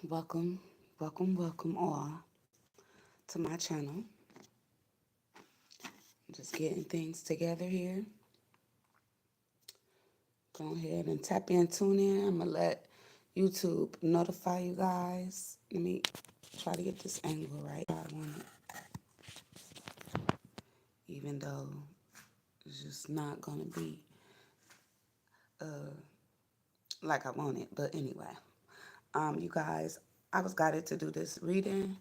Welcome, welcome all to my channel. Just getting things together here. Go ahead and tap in, tune in. I'm gonna let YouTube notify you guys. Let me try to get this angle right. I want it, even though it's just not gonna be like I want it. But anyway, you guys, I was guided to do this reading,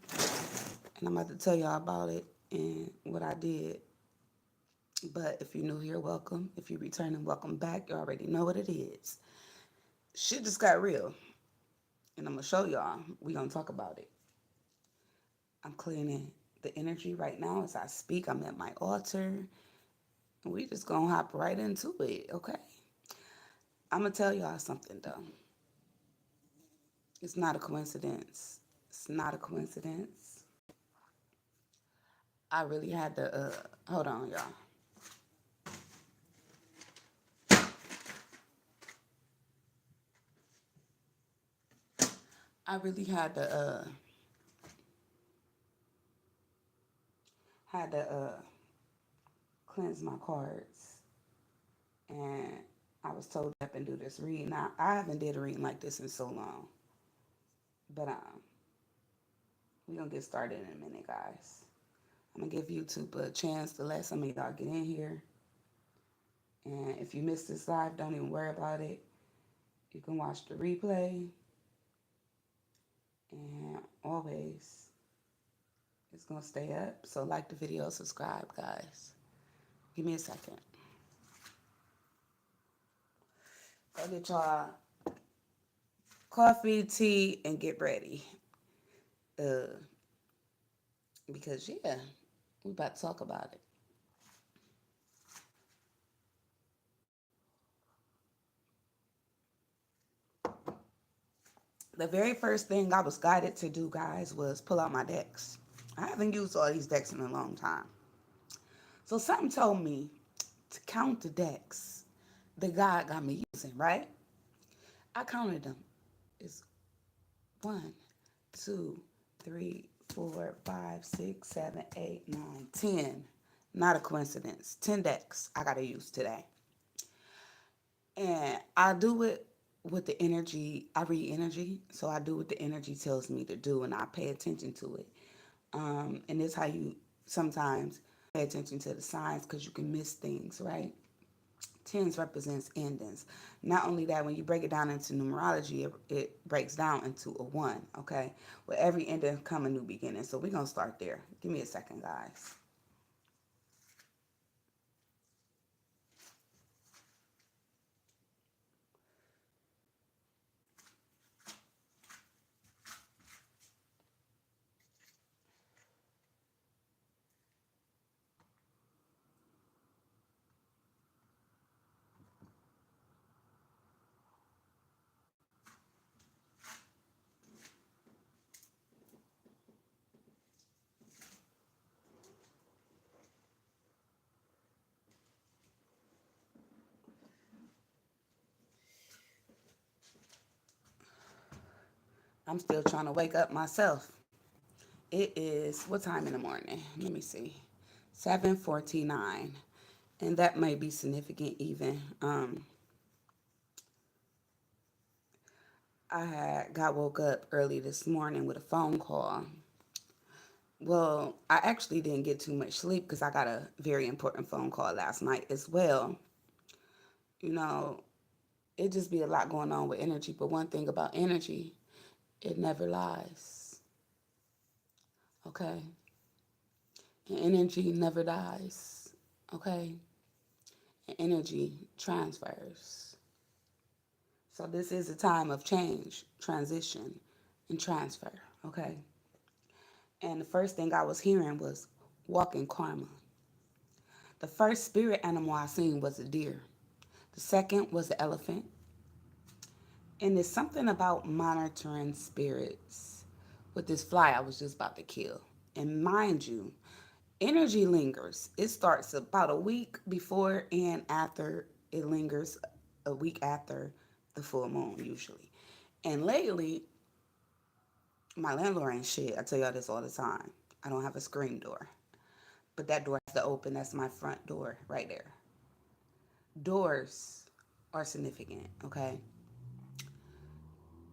and I'm about to tell y'all about it and what I did. But if you're new here, welcome. If you're returning, welcome back. You already know what it is. Shit just got real. And I'm going to show y'all. We're going to talk about it. I'm cleaning the energy right now as I speak. I'm at my altar. And we just going to hop right into it, okay? I'm going to tell y'all something, though. It's not a coincidence. It's not a coincidence. I really had to, hold on, y'all. I really had to cleanse my cards, and I was told up and do this reading. Now I haven't did a reading like this in so long, but we're gonna get started in a minute, guys. I'm gonna give YouTube a chance to let some of y'all get in here, and if you missed this live, don't even worry about it. You can watch the replay, and always it's gonna stay up. So like the video, subscribe, guys. Give me a second. Go get y'all coffee, tea, and get ready. Uh, because yeah, we about to talk about it. The very first thing I was guided to do, guys, was pull out my decks. I haven't used all these decks in a long time. So something told me to count the decks that God got me using, right? I counted them. It's 1, 2, 3, 4, 5, 6, 7, 8, 9, 10. Not a coincidence. 10 decks I gotta use today. And I do it with the energy. I read energy, so I do what the energy tells me to do, and I pay attention to it. And it's how you sometimes pay attention to the signs because you can miss things, right? Tens represents endings. Not only that, when you break it down into numerology, it breaks down into a one, okay? With every ending come a new beginning. So we're going to start there. Give me a second, guys. I'm still trying to wake up myself. It is, what time in the morning? Let me see. 7:49. And that may be significant even. I had got woke up early this morning with a phone call. Well, I actually didn't get too much sleep because I got a very important phone call last night as well. You know, it just be a lot going on with energy. But one thing about energy, it never lies. Okay? And energy never dies. Okay? And energy transfers. So this is a time of change, transition, and transfer. Okay? And the first thing I was hearing was walking karma. The first spirit animal I seen was a deer. The second was the elephant. And there's something about monitoring spirits with this fly I was just about to kill. And mind you, energy lingers. It starts about a week before and after. It lingers a week after the full moon, usually. And lately, My landlord ain't shit. I tell y'all this all the time. I don't have a screen door. But that door has to open. That's my front door right there. Doors are significant, okay?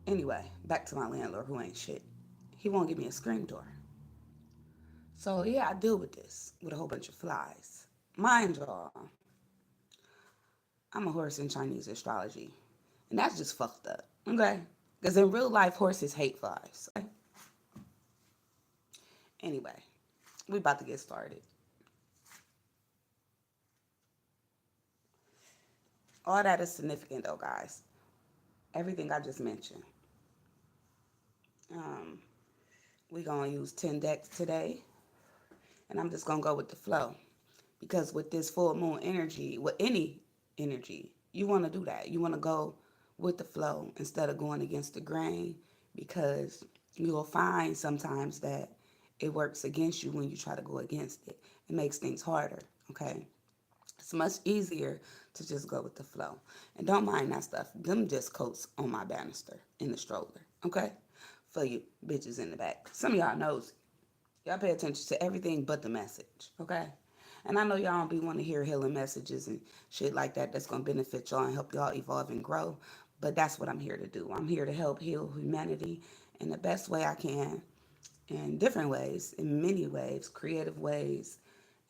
Anyway, back to my landlord who ain't shit. He won't give me a screen door. So yeah, I deal with this with a whole bunch of flies. Mind y'all, I'm a horse in Chinese astrology. And that's just fucked up. Okay? Because in real life, horses hate flies. Okay? Anyway, we about to get started. All that is significant though, guys. Everything I just mentioned. Um, we gonna use 10 decks today, and I'm just gonna go with the flow. Because with this full moon energy, with any energy, you wanna do that. You wanna go with the flow instead of going against the grain, because you'll find sometimes that it works against you when you try to go against it. It makes things harder, okay? It's much easier to just go with the flow. And don't mind that stuff. Them just coats on my banister in the stroller, okay? For you bitches in the back. Some of y'all knows. Y'all pay attention to everything but the message, okay? And I know y'all don't be want to hear healing messages and shit like that that's going to benefit y'all and help y'all evolve and grow. But that's what I'm here to do. I'm here to help heal humanity in the best way I can, in different ways, in many ways, creative ways.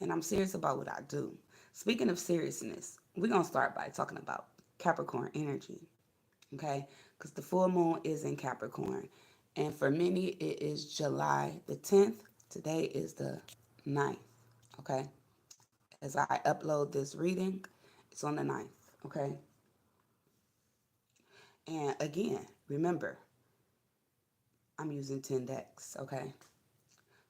And I'm serious about what I do. Speaking of seriousness, we're going to start by talking about Capricorn energy, okay? Because the full moon is in Capricorn. And for many, it is July the 10th. Today is the 9th, okay? As I upload this reading, it's on the 9th, okay? And again, remember, I'm using 10 decks, okay?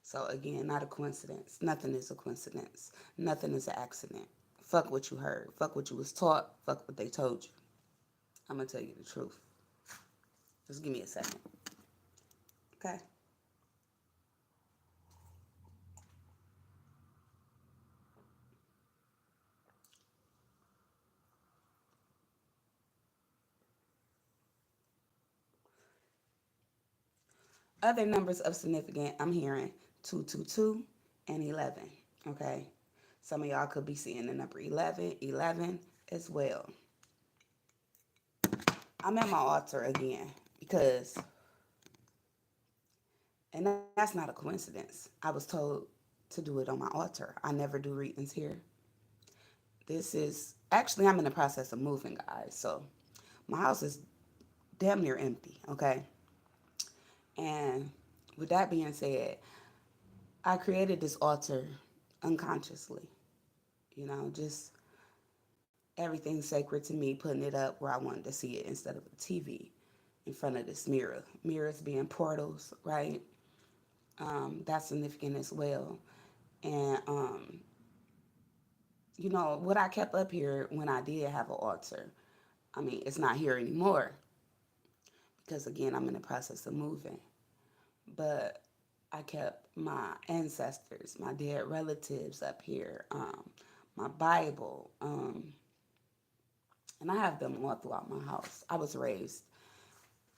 So again, not a coincidence. Nothing is a coincidence. Nothing is an accident. Fuck what you heard. Fuck what you was taught. Fuck what they told you. I'm gonna tell you the truth. Just give me a second. Okay? Other numbers of significant, I'm hearing 222 and 11. Okay? Some of y'all could be seeing the number 11, 11 as well. I'm at my altar again because, and that's not a coincidence. I was told to do it on my altar. I never do readings here. This is actually, I'm in the process of moving, guys. So my house is damn near empty, okay? And with that being said, I created this altar unconsciously, just everything sacred to me, putting it up where I wanted to see it instead of a TV in front of this mirror. Mirrors being portals, right? That's significant as well. And, what I kept up here when I did have an altar, I mean, it's not here anymore because, again, I'm in the process of moving. But I kept my ancestors, my dead relatives up here, my Bible, and I have them all throughout my house. I was raised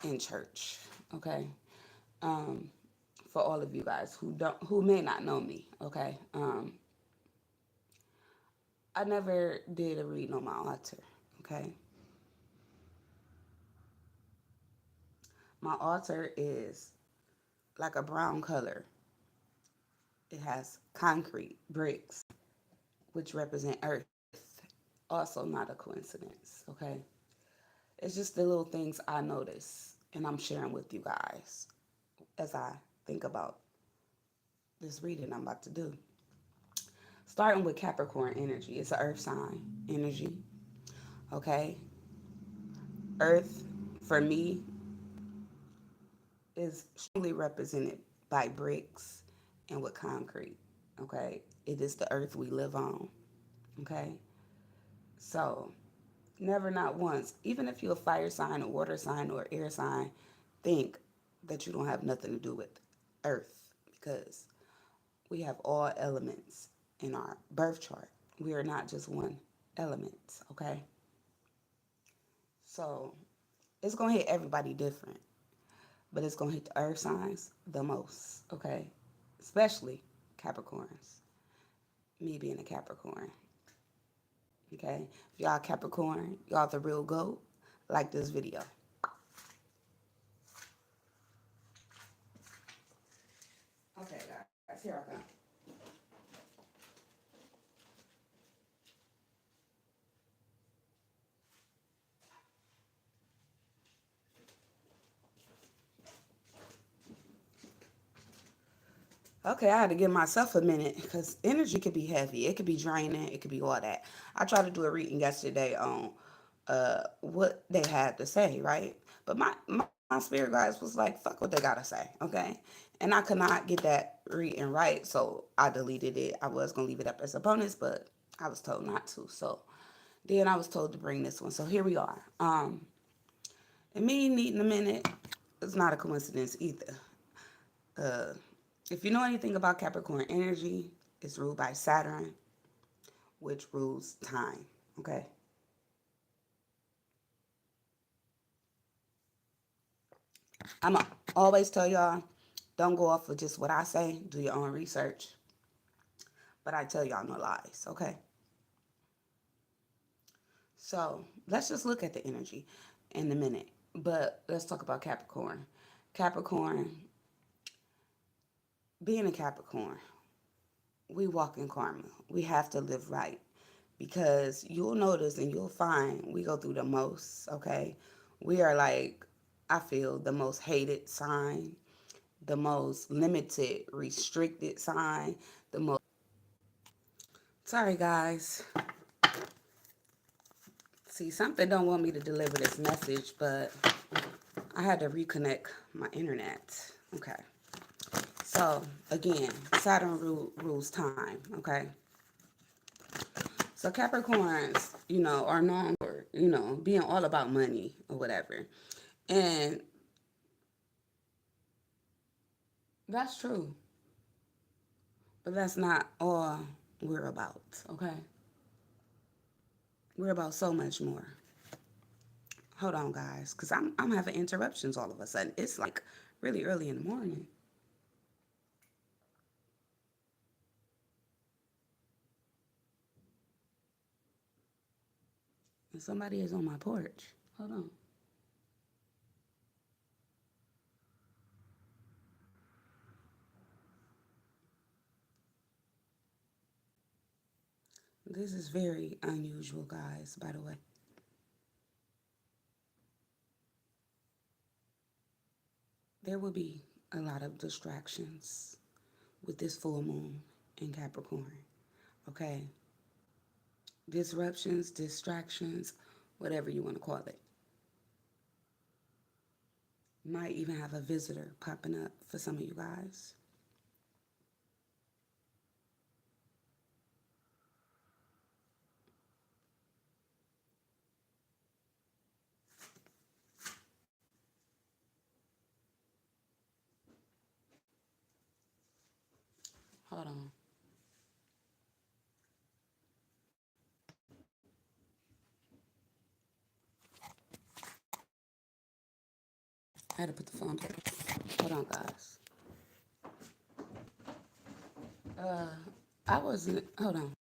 in church, okay? Um, for all of you guys who may not know me, okay? I never did a reading on my altar, okay? My altar is like a brown color. It has concrete bricks, which represent earth. Also, not a coincidence, okay? It's just the little things I notice, and I'm sharing with you guys as I think about this reading I'm about to do. Starting with Capricorn energy, it's an earth sign energy, okay? Earth, for me, is strongly represented by bricks and with concrete, okay? It is the earth we live on, okay? So, never, not once, even if you're a fire sign, a water sign, or air sign, think that you don't have nothing to do with earth because we have all elements in our birth chart. We are not just one element, okay? So, it's going to hit everybody different. but it's going to hit the earth signs the most, okay? Especially Capricorns. Me being a Capricorn, okay? If y'all Capricorn, y'all the real GOAT, like this video. Okay, guys, here I come. Okay, I had to give myself a minute because energy could be heavy. It could be draining. It could be all that. I tried to do a reading yesterday on what they had to say, right? But my spirit guides was like, fuck what they gotta say, okay? And I could not get that reading right, so I deleted it. I was gonna leave it up as a bonus, but I was told not to. So then I was told to bring this one. So here we are. And me needing a minute, it's not a coincidence either. Uh, if you know anything about Capricorn energy, it's ruled by Saturn, which rules time. Okay. I'm always tell y'all, don't go off of just what I say. Do your own research. But I tell y'all no lies. Okay. So let's just look at the energy in a minute. But let's talk about Capricorn. Capricorn, being a Capricorn, we walk in karma. We have to live right because you'll notice and you'll find we go through the most, okay? We are like, I feel, the most hated sign, the most limited, restricted sign, the most. Sorry, guys. See, something don't want me to deliver this message, but I had to reconnect my internet. Okay. So, again, Saturn rules time, okay? So Capricorns, are known for, being all about money or whatever. And that's true. But that's not all we're about, okay? We're about so much more. Hold on, guys, because I'm having interruptions all of a sudden. It's like really early in the morning. And somebody is on my porch. Hold on. This is very unusual, guys, by the way. There will be a lot of distractions with this full moon in Capricorn, okay? Disruptions, distractions, whatever you want to call it. Might even have a visitor popping up for some of you guys. Hold on. I had to put the phone down. Hold on, guys. Uh, I wasn't. Hold on.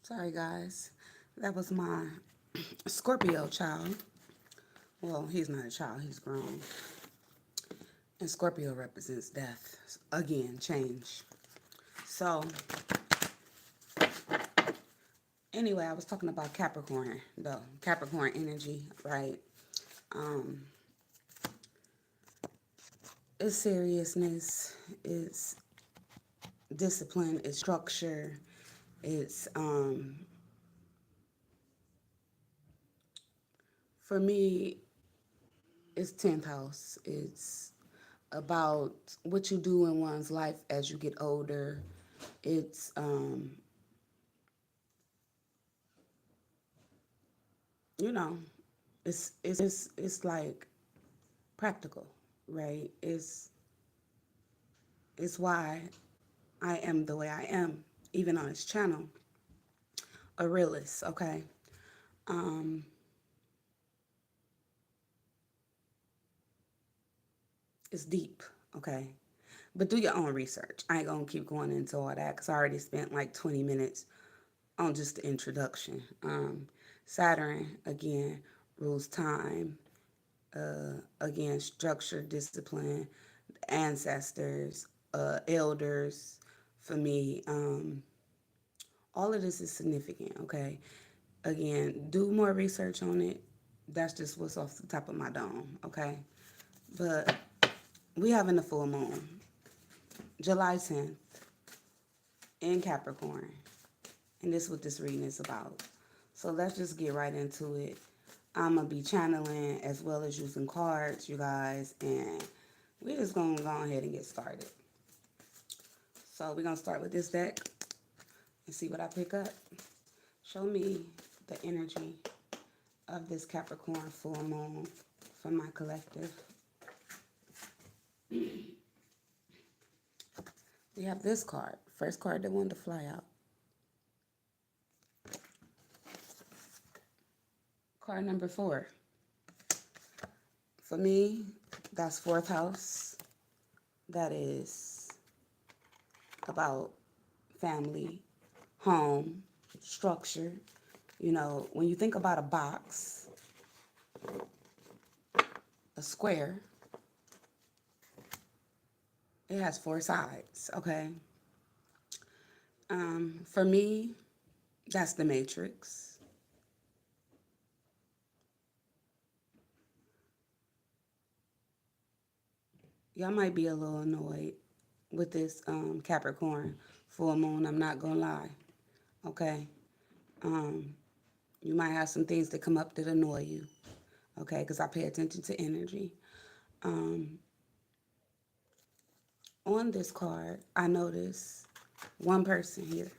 Sorry, guys. That was my Scorpio child. Well, he's not a child, he's grown. And Scorpio represents death. Again, change. So, anyway, I was talking about Capricorn, though. Capricorn energy, right? Um, it's seriousness, it's discipline, it's structure, it's, for me, it's 10th house. It's about what you do in one's life as you get older. It's, you know, it's like practical, right? It's why I am the way I am, even on this channel. A realist, okay? Um, it's deep, okay? But do your own research. I ain't gonna keep going into all that because I already spent like 20 minutes on just the introduction. Saturn, again, rules time, again, structure, discipline, ancestors, elders. For me, all of this is significant, okay? Again, do more research on it. That's just what's off the top of my dome, okay? But we having the full moon, July 10th, in Capricorn. And this is what this reading is about. So let's just get right into it. I'm going to be channeling as well as using cards, you guys. And we're just going to go ahead and get started. So we're going to start with this deck and see what I pick up. Show me the energy of this Capricorn full moon for my collective. We have this card. First card that wanted to fly out. Card number 4. For me, that's 4th house. That is about family, home, structure. You know, when you think about a box, a square, it has 4 sides, okay? For me, that's the matrix. Y'all might be a little annoyed with this Capricorn full moon. I'm not gonna lie, okay? Um, you might have some things that come up that annoy you, okay? Because I pay attention to energy. Um, on this card, I notice one person here.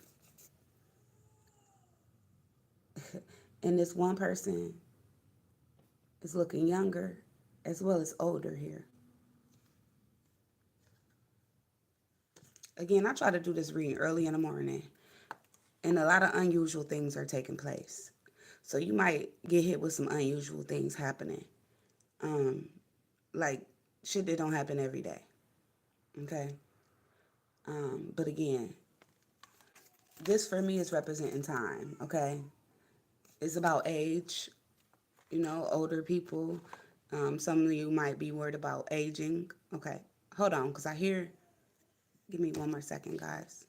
And this one person is looking younger as well as older here. Again, I try to do this reading early in the morning, and a lot of unusual things are taking place. So you might get hit with some unusual things happening. Um, like shit that don't happen every day. Okay? But again, this for me is representing time, okay? It's about age, you know, older people. Some of you might be worried about aging. Okay, hold on, because I hear, give me one more second, guys.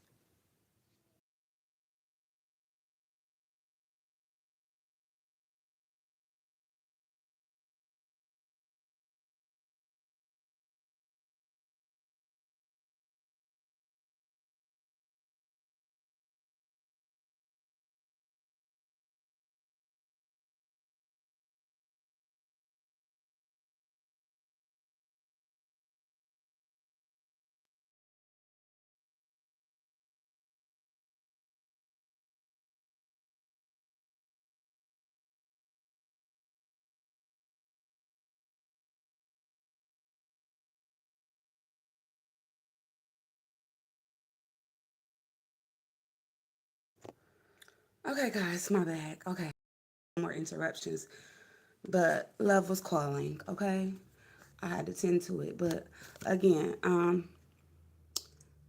Okay, guys, my bad. Okay, more interruptions, but love was calling, okay? I had to tend to it, but again,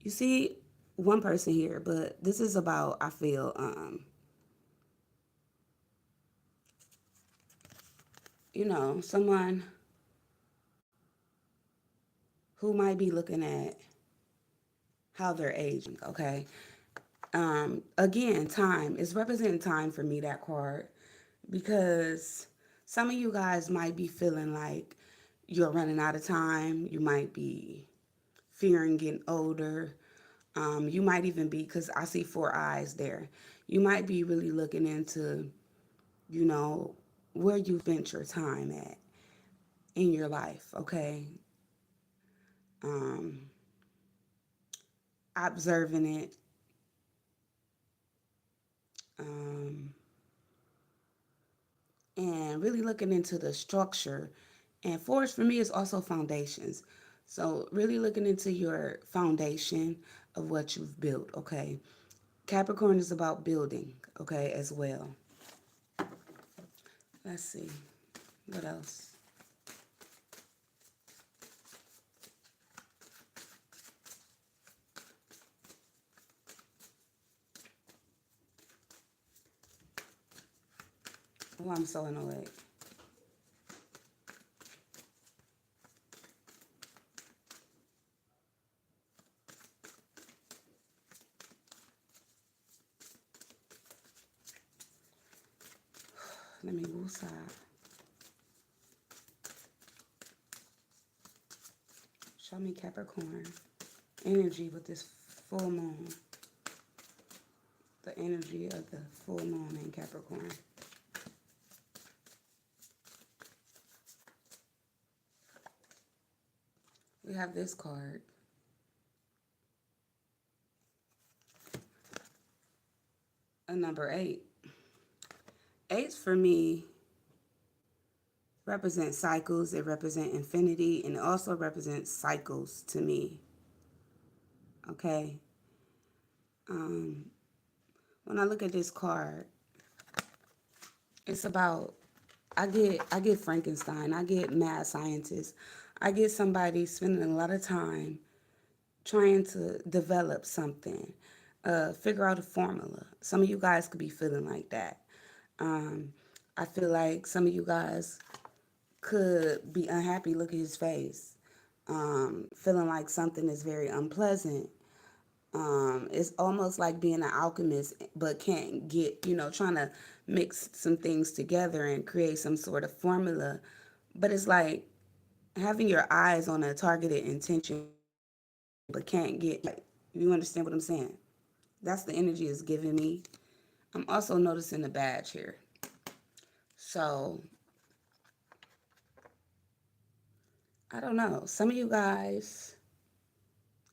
you see one person here, but this is about, I feel, you know, someone who might be looking at how they're aging, okay? Again, time is representing time for me, that card, because some of you guys might be feeling like you're running out of time. You might be fearing getting older. You might even be, because I see four eyes there, you might be really looking into, you know, where you spent your time at in your life, okay? Um, Observing it, um, and really looking into the structure. And fours for me is also foundations. So really looking into your foundation of what you've built, okay? Capricorn is about building, okay, as well. Let's see. What else? Oh, I'm so annoyed. Let me move side. Show me Capricorn energy with this full moon. The energy of the full moon in Capricorn. We have this card. A number 8. Eights for me represent cycles. It represents infinity, and it also represents cycles to me. Okay. Um, when I look at this card, it's about, I get Frankenstein. I get mad scientist. I get somebody spending a lot of time trying to develop something, figure out a formula. Some of you guys could be feeling like that. Um, I feel like some of you guys could be unhappy. Look at his face. Feeling like something is very unpleasant. It's almost like being an alchemist, but can't get, trying to mix some things together and create some sort of formula. But it's like having your eyes on a targeted intention, but can't get, like, you understand what I'm saying? That's the energy it's giving me. I'm also noticing the badge here. So, I don't know. Some of you guys,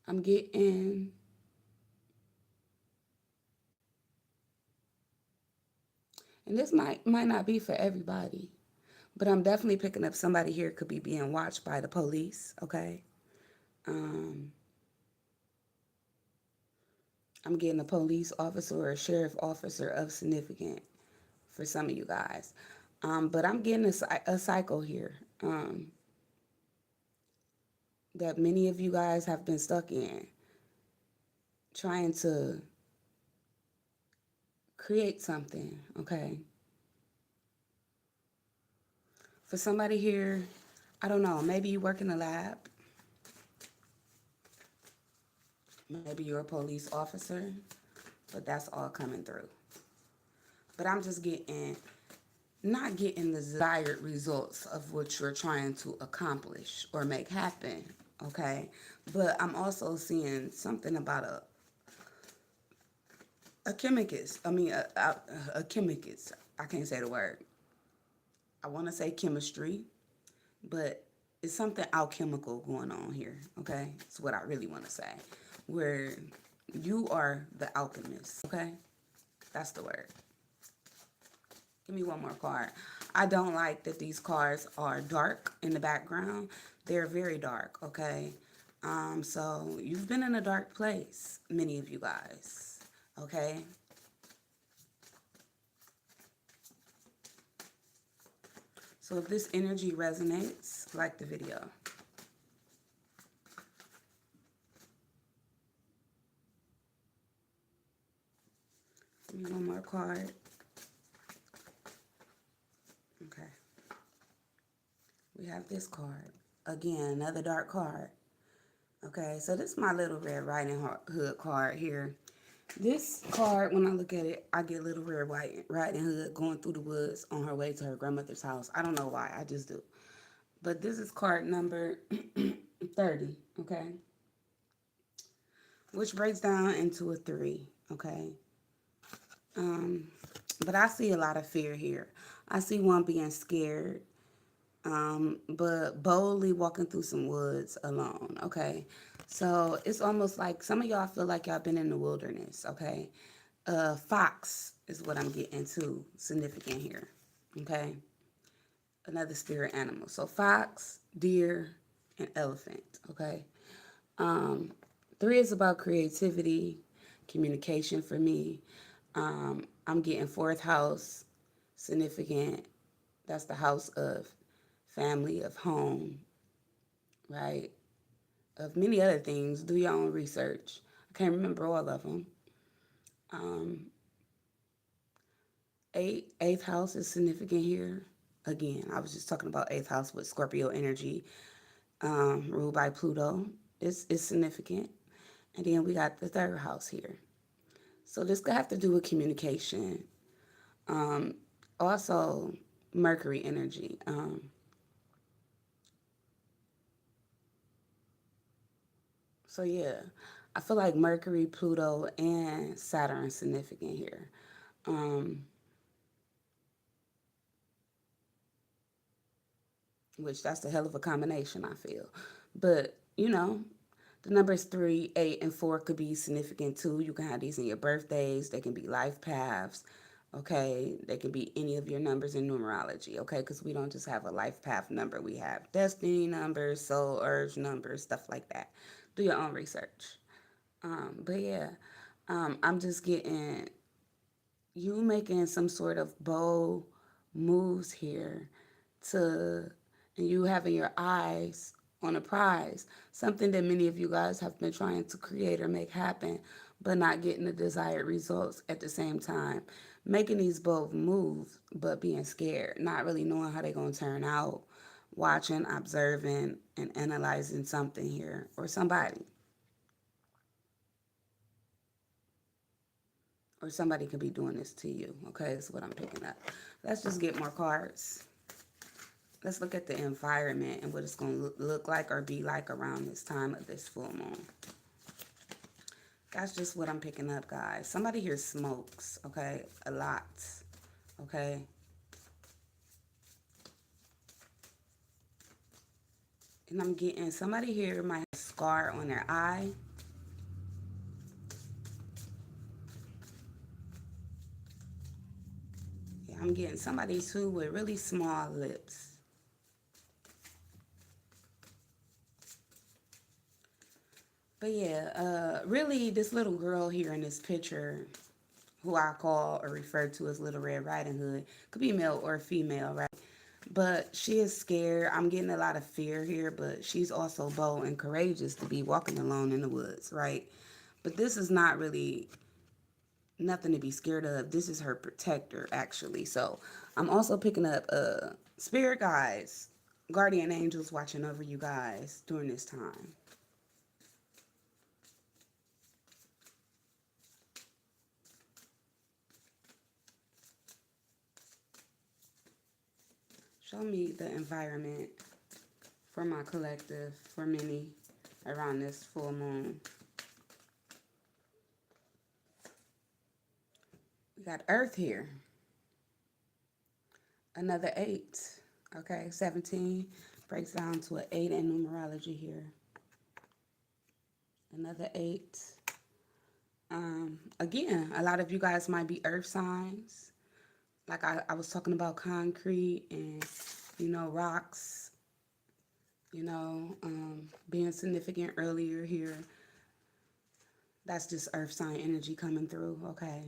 I'm getting, and this might not be for everybody, but I'm definitely picking up somebody here could be being watched by the police, okay? Um, I'm getting a police officer or a sheriff officer of significant for some of you guys. But I'm getting a cycle here that many of you guys have been stuck in, trying to create something, okay? For somebody here, I don't know, maybe you work in a lab, maybe you're a police officer, but that's all coming through. But I'm just not getting the desired results of what you're trying to accomplish or make happen, okay? But I'm also seeing something about a chemicus. I mean, a chemicus. I can't say the word. I want to say chemistry, but it's something alchemical going on here, okay? It's what I really want to say. Where you are the alchemist, okay? That's the word. Give me one more card. I don't like that these cards are dark in the background. They're very dark, okay? So you've been in a dark place, many of you guys, okay? So if this energy resonates, like the video. Give me one more card. Okay. We have this card. Again, another dark card. Okay, so this is my Little Red Riding Hood card here. This card, when I look at it, I get Little Red Riding Hood going through the woods on her way to her grandmother's house. I don't know why, I just do. But this is card number 30, okay? Which breaks down into a 3, okay? Um, but I see a lot of fear here. I see one being scared, but boldly walking through some woods alone, okay? So it's almost like some of y'all feel like y'all been in the wilderness, okay? Fox is what I'm getting to, significant here, okay? Another spirit animal. So fox, deer, and elephant, okay? Um, 3 is about creativity, communication for me. I'm getting fourth house, significant. That's the house of family, of home, right? Of many other things. Do your own research. I can't remember all of them. Um, eighth house is significant here. Again, I was just talking about eighth house with Scorpio energy, ruled by Pluto. It's significant. And then we got the third house here. So this could have to do with communication. Um, Also, Mercury energy. So yeah, I feel like Mercury, Pluto, and Saturn significant here. Um, which that's a hell of a combination, I feel. But the numbers 3, 8, and 4 could be significant too. You can have these in your birthdays. They can be life paths. Okay, they can be any of your numbers in numerology. Okay, because we don't just have a life path number. We have destiny numbers, soul urge numbers, stuff like that. Do your own research. But yeah, I'm just getting you making some sort of bold moves here to, and you having your eyes on a prize, something that many of you guys have been trying to create or make happen, but not getting the desired results at the same time. Making these bold moves, but being scared, not really knowing how they're going to turn out, watching, observing, and analyzing something here or somebody. Or somebody could be doing this to you. Okay, that's what I'm picking up. Let's just get more cards. Let's look at the environment and what it's going to look like or be like around this time of this full moon. That's just what I'm picking up, guys. Somebody here smokes, okay? A lot, okay? And I'm getting somebody here might have a scar on their eye. Yeah, I'm getting somebody too with really small lips. But yeah, really, this little girl here in this picture, who I call or refer to as Little Red Riding Hood, could be male or female, right? But she is scared. I'm getting a lot of fear here, but she's also bold and courageous to be walking alone in the woods, right? But this is not really nothing to be scared of. This is her protector, actually. So I'm also picking up spirit guides, guardian angels watching over you guys during this time. Show me the environment for my collective, for many around this full moon. We got Earth here. Another 8. Okay, 17 breaks down to an 8 in numerology here. Another 8. Again, a lot of you guys might be earth signs. Like I was talking about concrete and, rocks, being significant earlier here. That's just earth sign energy coming through, okay?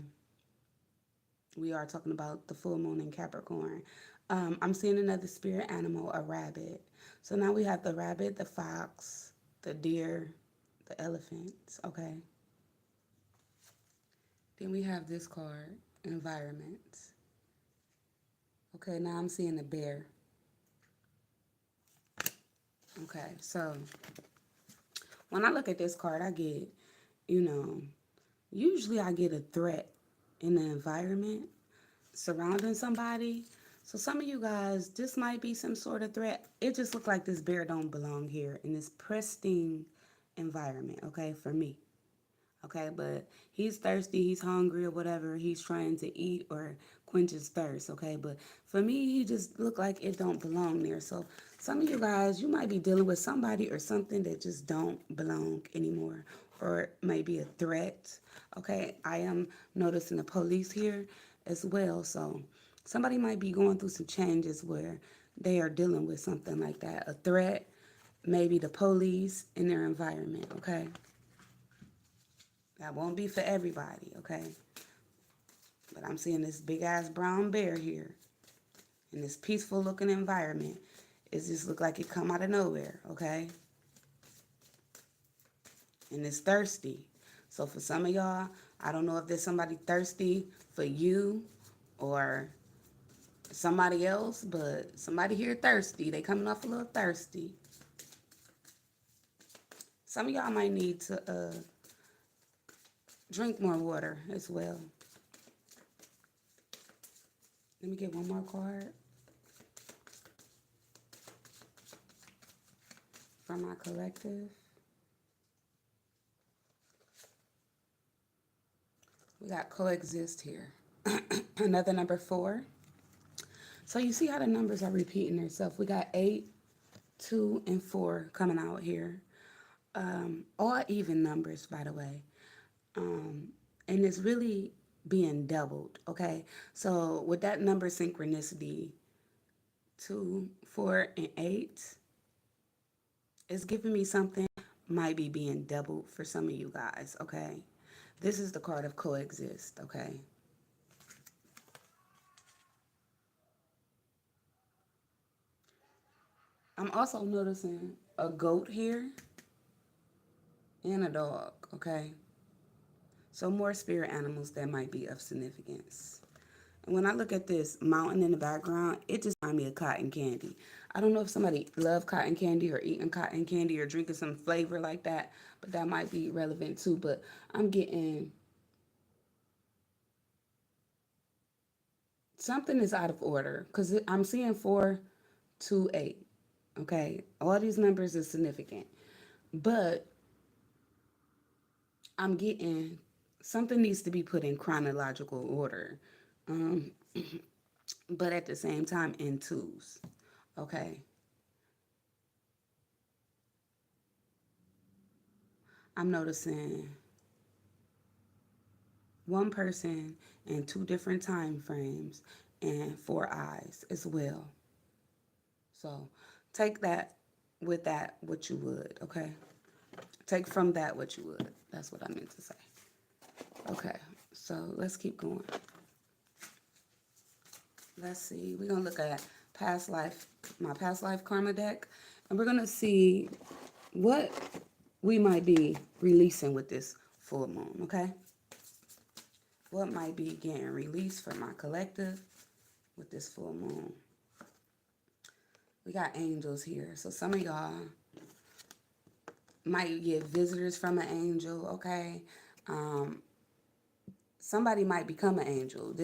We are talking about the full moon in Capricorn. I'm seeing another spirit animal, a rabbit. So now we have the rabbit, the fox, the deer, the elephant, okay? Then we have this card, environment. Okay, now I'm seeing a bear. Okay, so when I look at this card, I get, you know, usually I get a threat in the environment surrounding somebody. So some of you guys, this might be some sort of threat. It just looked like this bear don't belong here in this pristine environment, okay, for me. Okay, but he's thirsty, he's hungry or whatever. He's trying to eat or quench his thirst, okay? But for me, he just looked like it don't belong there. So some of you guys, you might be dealing with somebody or something that just don't belong anymore or maybe a threat. Okay, I am noticing the police here as well. So somebody might be going through some changes where they are dealing with something like that, a threat, maybe the police in their environment, okay? That won't be for everybody, okay? But I'm seeing this big ass brown bear here in this peaceful looking environment. It just look like it come out of nowhere, okay? And it's thirsty. So for some of y'all, I don't know if there's somebody thirsty for you or somebody else, but somebody here thirsty. They coming off a little thirsty. Some of y'all might need to drink more water as well. Let me get one more card from my collective. We got coexist here. Another number 4. So you see how the numbers are repeating themselves. We got 8, 2, and 4 coming out here. All even numbers, by the way. And it's really being doubled, okay? So with that number synchronicity, 2, 4, and 8, it's giving me something might be being doubled for some of you guys, okay? This is the card of coexist, okay? I'm also noticing a goat here and a dog, okay? So more spirit animals that might be of significance. And when I look at this mountain in the background, it just reminds me of cotton candy. I don't know if somebody love cotton candy or eating cotton candy or drinking some flavor like that, but that might be relevant too. But I'm getting something is out of order because I'm seeing 4, 2, 8. Okay, all these numbers are significant, but I'm getting something needs to be put in chronological order, um, but at the same time in twos. Okay, I'm noticing one person in 2 different time frames and 4 eyes as well. So take that with that what you would. Okay, take from that what you would. That's what I meant to say. Okay, so let's keep going. Let's see. We're gonna look at past life, my past life karma deck, and we're gonna see what we might be releasing with this full moon. Okay, what might be getting released for my collective with this full moon. We got angels here, so some of y'all might get visitors from an angel. Okay, um, somebody might become an angel.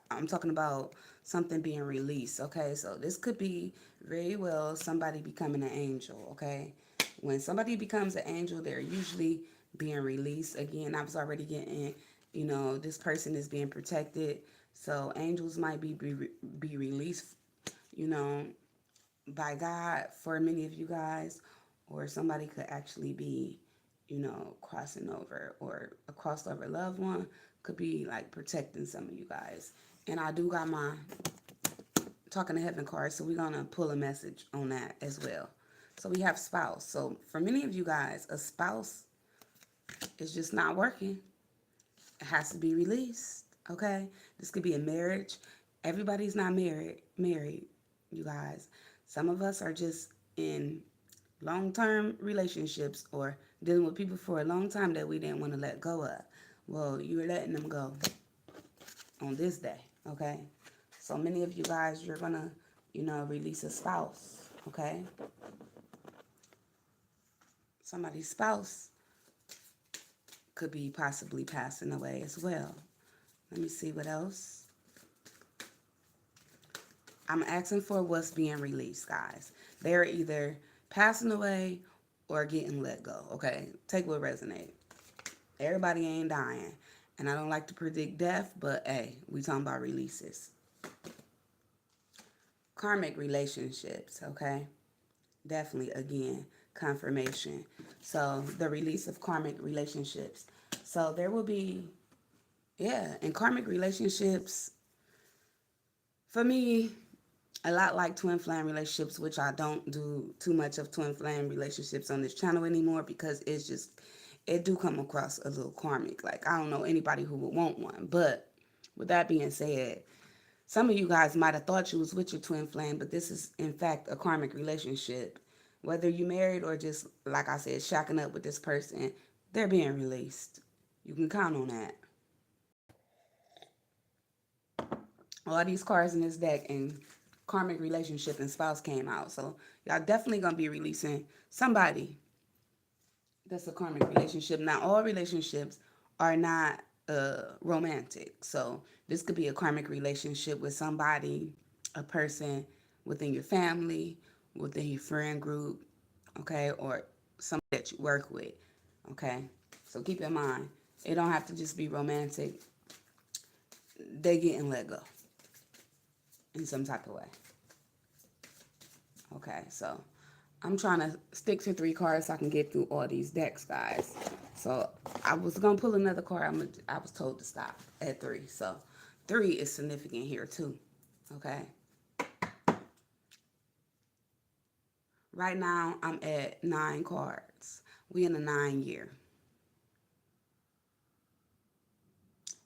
I'm talking about something being released, okay? So this could be very well somebody becoming an angel, okay? When somebody becomes an angel, they're usually being released. Again, I was already getting, this person is being protected. So angels might be released, you know, by God for many of you guys, or somebody could actually be, crossing over, or a crossed over loved one could be like protecting some of you guys. And I do got my talking to heaven card, so we're gonna pull a message on that as well. So we have spouse. So for many of you guys, a spouse is just not working. It has to be released. Okay, this could be a marriage. Everybody's not married, you guys. Some of us are just in long-term relationships or dealing with people for a long time that we didn't want to let go of. Well, you're letting them go on this day, okay? So many of you guys, you're gonna, release a spouse, okay? Somebody's spouse could be possibly passing away as well. Let me see what else. I'm asking for what's being released, guys. They're either passing away or getting let go, okay? Take what resonates. Everybody ain't dying. And I don't like to predict death, but hey, we talking about releases. Karmic relationships, okay? Definitely, again, confirmation. So the release of karmic relationships. So there will be, yeah, in karmic relationships, for me, a lot like twin flame relationships, which I don't do too much of twin flame relationships on this channel anymore because it's just, it do come across a little karmic. Like, I don't know anybody who would want one. But with that being said, some of you guys might have thought you was with your twin flame, but this is, in fact, a karmic relationship. Whether you married or just, like I said, shacking up with this person, they're being released. You can count on that. All these cards in this deck and karmic relationship and spouse came out. So y'all definitely going to be releasing somebody that's a karmic relationship. Now, all relationships are not romantic. So this could be a karmic relationship with somebody, a person within your family, within your friend group, okay, or somebody that you work with, okay. So keep in mind, it don't have to just be romantic. They getting let go in some type of way. Okay, so I'm trying to stick to 3 cards so I can get through all these decks, guys. So I was going to pull another card. I was told to stop at 3. So 3 is significant here too. Okay. Right now I'm at 9 cards. We in a 9 year.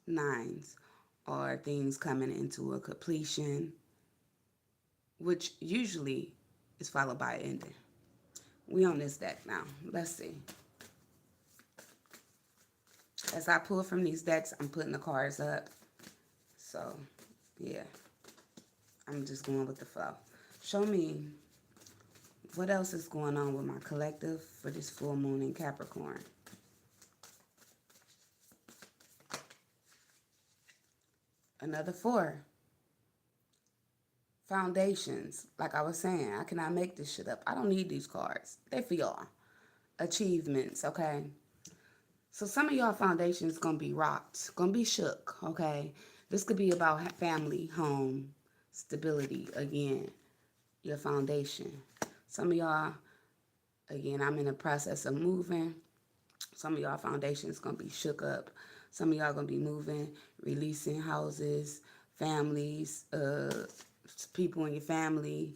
9s are things coming into a completion, which usually is followed by an ending. We on this deck now. Let's see. As I pull from these decks, I'm putting the cards up. So, yeah. I'm just going with the flow. Show me what else is going on with my collective for this full moon in Capricorn. Another 4. Foundations. Like I was saying, I cannot make this shit up. I don't need these cards. They for y'all. Achievements, okay? So some of y'all foundations gonna be rocked, gonna be shook, okay? This could be about family, home, stability, again, your foundation. Some of y'all, again, I'm in the process of moving. Some of y'all foundations gonna be shook up. Some of y'all gonna be moving, releasing houses, families, people in your family.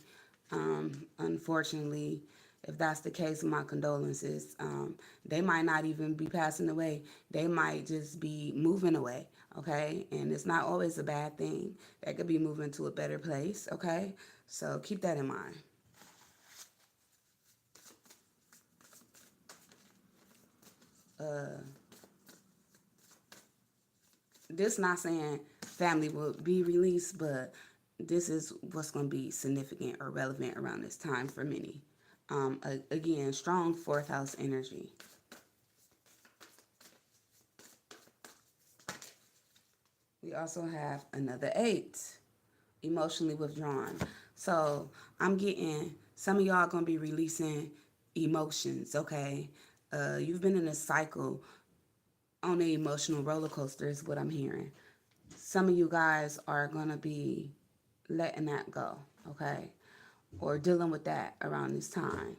Unfortunately, if that's the case, my condolences. They might not even be passing away. They might just be moving away, okay? And it's not always a bad thing. They could be moving to a better place, okay? So keep that in mind. This not saying family will be released, but this is what's going to be significant or relevant around this time for many. Again, strong 4th house energy. We also have another 8, emotionally withdrawn. So I'm getting, some of y'all going to be releasing emotions, okay? You've been in a cycle on the emotional roller coaster is what I'm hearing. Some of you guys are going to be letting that go, okay? Or dealing with that around this time,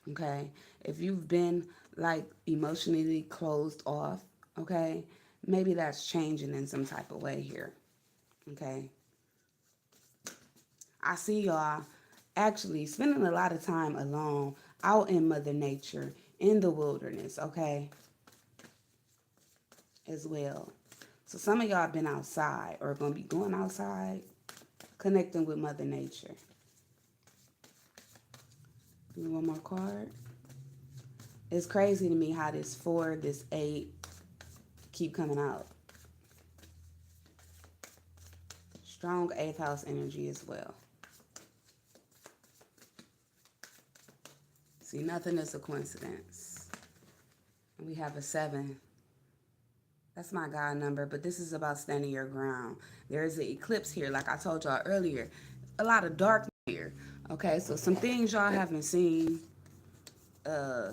okay? If you've been like emotionally closed off, okay, maybe that's changing in some type of way here, okay? I see y'all actually spending a lot of time alone out in Mother Nature, in the wilderness, okay, as well. So some of y'all been outside or going to be going outside, connecting with Mother Nature. One more card. It's crazy to me how this 4, this 8 keep coming out. Strong 8th house energy as well. See, nothing is a coincidence. And we have a 7. That's my God number, but this is about standing your ground. There is an eclipse here, like I told y'all earlier. A lot of darkness here. Okay, so some things y'all haven't seen. Uh,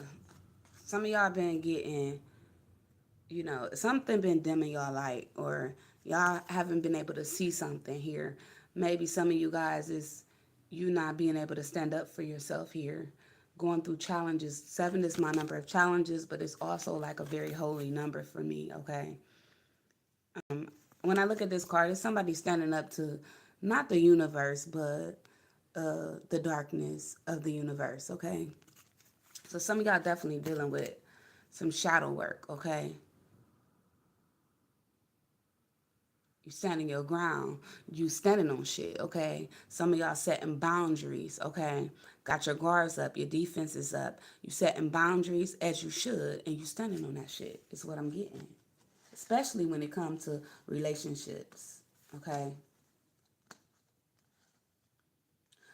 some of y'all been getting, something been dimming y'all light, or y'all haven't been able to see something here. Maybe some of you guys is you not being able to stand up for yourself here, going through challenges. 7 is my number of challenges, but it's also like a very holy number for me. Okay, when I look at this card, it's somebody standing up to not the universe, but the darkness of the universe. Okay, so some of y'all definitely dealing with some shadow work. Okay, you standing your ground. You standing on shit. Okay, some of y'all setting boundaries. Okay, got your guards up, your defense is up. You setting boundaries as you should, and you standing on that shit. Is what I'm getting, especially when it comes to relationships. Okay.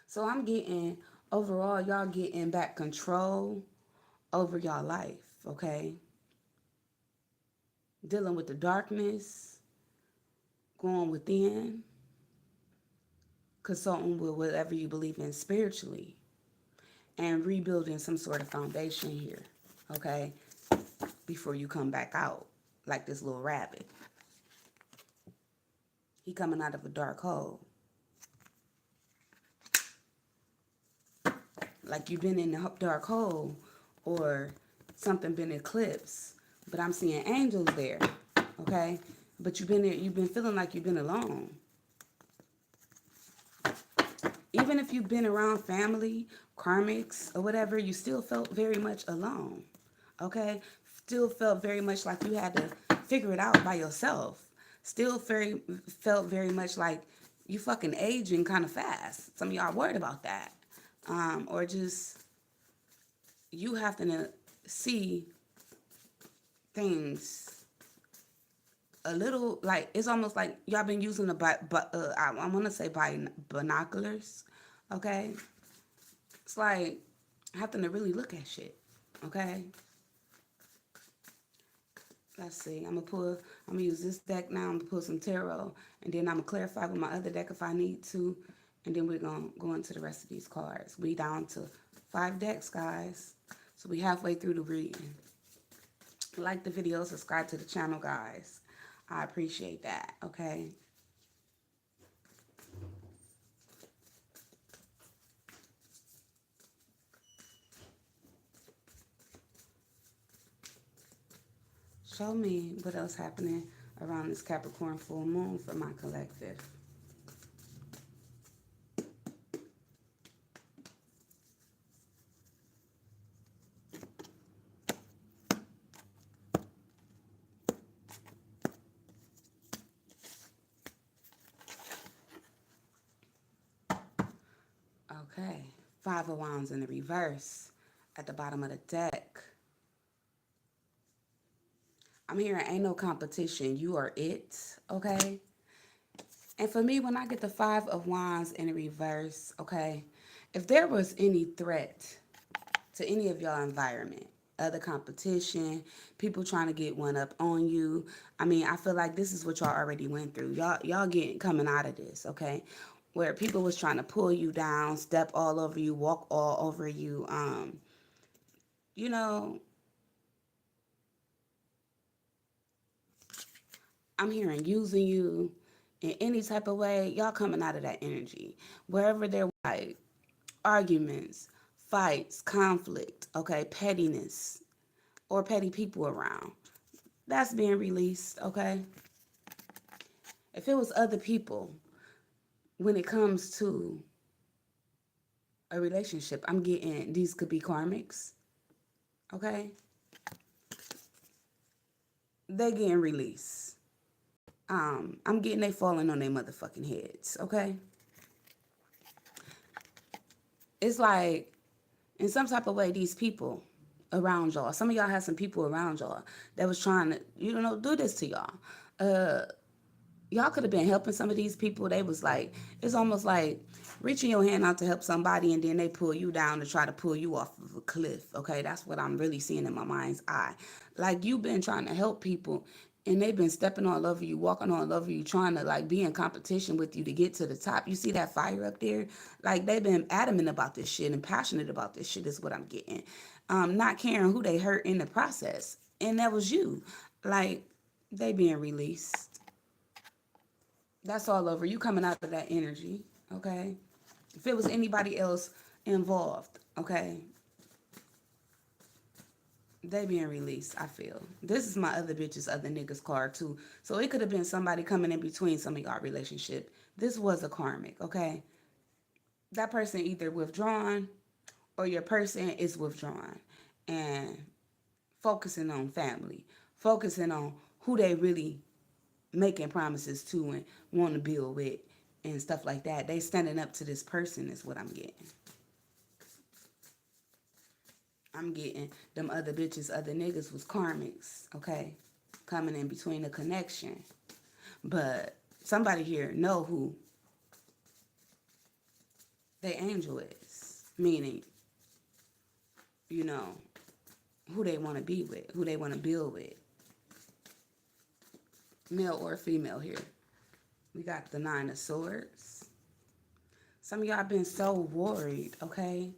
So I'm getting, overall, y'all getting back control over y'all life, okay? Dealing with the darkness, going within, consulting with whatever you believe in spiritually, and rebuilding some sort of foundation here, okay? Before you come back out, like this little rabbit. He coming out of a dark hole. Like you've been in the dark hole, or something been eclipsed, but I'm seeing angels there, okay? But you've been feeling like you've been alone. Even if you've been around family, karmics, or whatever, you still felt very much alone, okay? Still felt very much like you had to figure it out by yourself. Still felt very much like you fucking aging kind of fast. Some of y'all worried about that. Or just you have to see things a little, like it's almost like y'all been using I want to say binoculars, okay? It's like having to really look at shit, okay? Let's see. I'm gonna use this deck now. I'm gonna pull some tarot, and then I'm gonna clarify with my other deck if I need to, and then we're gonna go into the rest of these cards. We down to 5 decks, guys. So we halfway through the reading. Like the video, subscribe to the channel, guys. I appreciate that, okay? Show me what else happening around this Capricorn full moon for my collective. Okay, 5 of Wands in the reverse at the bottom of the deck. I'm hearing ain't no competition. You are it, okay? And for me, when I get the 5 of Wands in the reverse, okay, if there was any threat to any of y'all environment, other competition, people trying to get one up on you, I mean, I feel like this is what y'all already went through. Y'all getting coming out of this, okay? Where people was trying to pull you down, step all over you, walk all over you, you know, I'm hearing using you in any type of way. Y'all coming out of that energy. Wherever there was like arguments, fights, conflict, okay, pettiness, or petty people around, that's being released, okay? If it was other people, when it comes to a relationship, I'm getting these could be karmics, okay? They getting released. I'm getting they falling on their motherfucking heads, okay? It's like, in some type of way, these people around y'all, some of y'all had some people around y'all that was trying to, do this to y'all. y'all could have been helping some of these people. They was like, it's almost like reaching your hand out to help somebody and then they pull you down to try to pull you off of a cliff. Okay, that's what I'm really seeing in my mind's eye. Like you've been trying to help people and they've been stepping all over you, walking all over you, trying to like be in competition with you to get to the top. You see that fire up there? Like they've been adamant about this shit and passionate about this shit is what I'm getting. Not caring who they hurt in the process. And that was you. Like they being released. That's all over. You coming out of that energy, okay? If it was anybody else involved, okay, they being released, I feel. This is my other bitches, other niggas card too. So it could have been somebody coming in between some of y'all relationship. This was a karmic, okay? That person either withdrawn or your person is withdrawn and focusing on family, focusing on who they really making promises to and want to build with and stuff like that. They standing up to this person is what I'm getting. I'm getting them other bitches, other niggas was karmics, okay? Coming in between the connection. But somebody here know who they angel is. Meaning, you know, who they want to be with, who they want to build with. Male or female here. We got the 9 of Swords. Some of y'all been so worried, okay?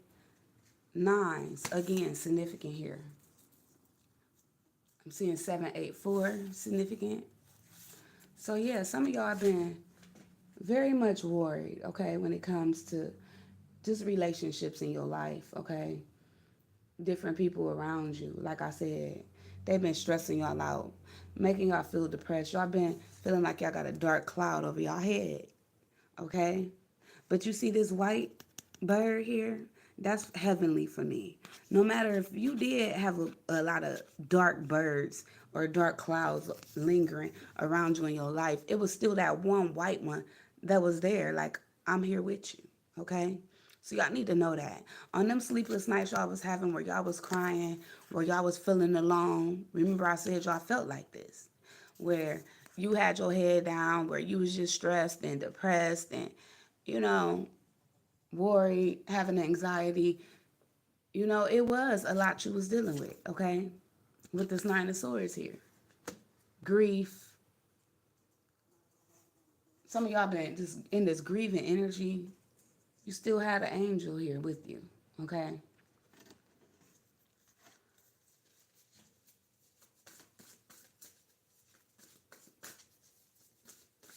9s, again, significant here. I'm seeing 7, 8, 4, significant. So yeah, some of y'all have been very much worried, okay, when it comes to just relationships in your life, okay? Different people around you. Like I said, they've been stressing y'all out, making y'all feel depressed. Y'all been feeling like y'all got a dark cloud over y'all head, okay? But you see this white bird here? That's heavenly for me. No matter if you did have a lot of dark birds or dark clouds lingering around you in your life, it was still that one white one that was there. Like, I'm here with you, okay? So y'all need to know that. On them sleepless nights y'all was having where y'all was crying, where y'all was feeling alone, remember I said y'all felt like this, where you had your head down, where you was just stressed and depressed and, you know, worried, having anxiety. You know, it was a lot you was dealing with, okay? With this 9 of Swords here. Grief. Some of y'all been just in this grieving energy. You still had an angel here with you, okay?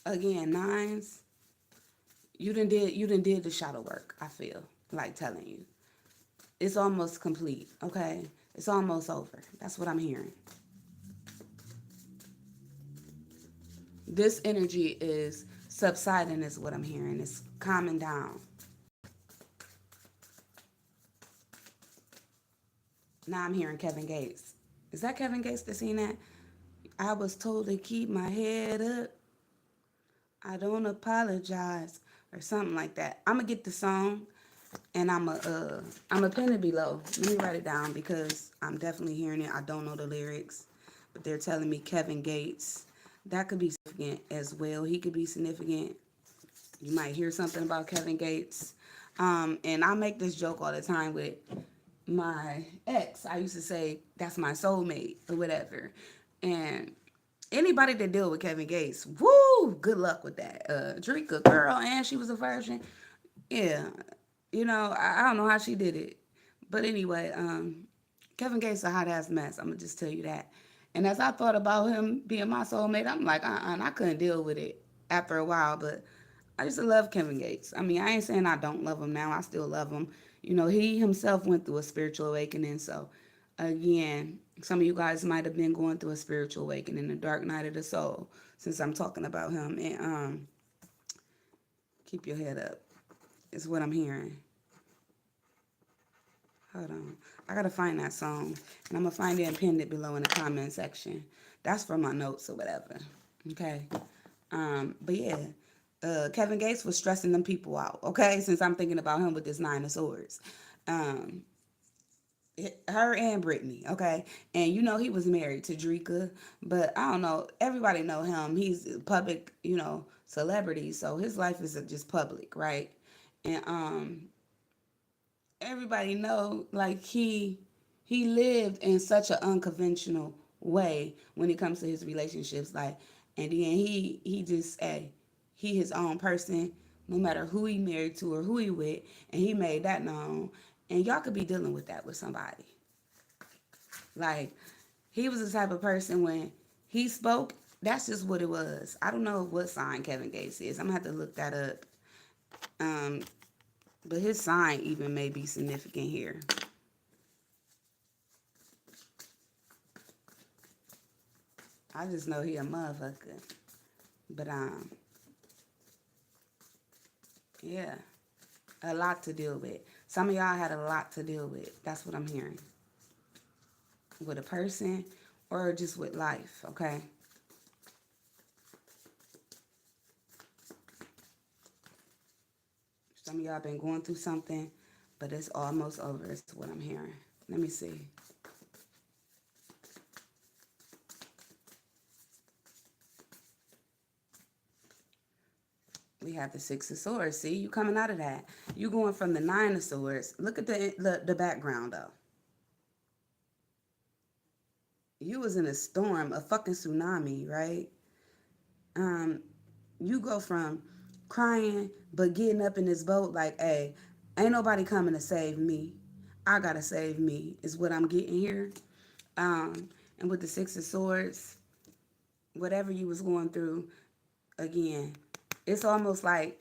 Again, 9s. You done did the shadow work, I feel like telling you. It's almost complete, okay? It's almost over. That's what I'm hearing. This energy is subsiding is what I'm hearing. It's calming down. Now I'm hearing Kevin Gates. Is that Kevin Gates that seen that? I was told to keep my head up. I don't apologize. Or something like that. I'm going to get the song and I'm a pin it below. Let me write it down because I'm definitely hearing it. I don't know the lyrics. But they're telling me Kevin Gates. That could be significant as well. He could be significant. You might hear something about Kevin Gates. And I make this joke all the time with my ex. I used to say, that's my soulmate or whatever. And anybody that deal with Kevin Gates, woo, good luck with that. Drake a girl and she was a virgin. Yeah. You know, I don't know how she did it. But anyway, Kevin Gates a hot ass mess. I'm gonna just tell you that. And as I thought about him being my soulmate, I'm like, and I couldn't deal with it after a while. But I used to love Kevin Gates. I mean, I ain't saying I don't love him now. I still love him. You know, he himself went through a spiritual awakening. So, again, some of you guys might have been going through a spiritual awakening, the dark night of the soul, since I'm talking about him. And keep your head up, is what I'm hearing. Hold on. I gotta find that song. And I'm gonna find it and pin it below in the comment section. That's for my notes or whatever. Okay. But yeah. Kevin Gates was stressing them people out, okay? Since I'm thinking about him with this 9 of Swords. her and Brittany, okay? And you know he was married to Drika, but I don't know. Everybody know him. He's a public, celebrity, so his life is just public, right? And everybody know like he lived in such an unconventional way when it comes to his relationships, like, and then he just he his own person, no matter who he married to or who he with, and he made that known. And y'all could be dealing with that with somebody. Like, he was the type of person when he spoke, that's just what it was. I don't know what sign Kevin Gates is. I'm gonna have to look that up. Um, but his sign even may be significant here. I just know he a motherfucker. But yeah, a lot to deal with. Some of y'all had a lot to deal with. That's what I'm hearing. With a person or just with life, okay? Some of y'all been going through something, but it's almost over, is what I'm hearing. Let me see. We have the Six of Swords. See, you coming out of that. You going from the Nine of Swords. Look at the background, though. You was in a storm, a fucking tsunami, right? Um, you go from crying but getting up in this boat like, hey, ain't nobody coming to save me. I gotta save me is what I'm getting here. And with the Six of Swords, whatever you was going through, again, it's almost like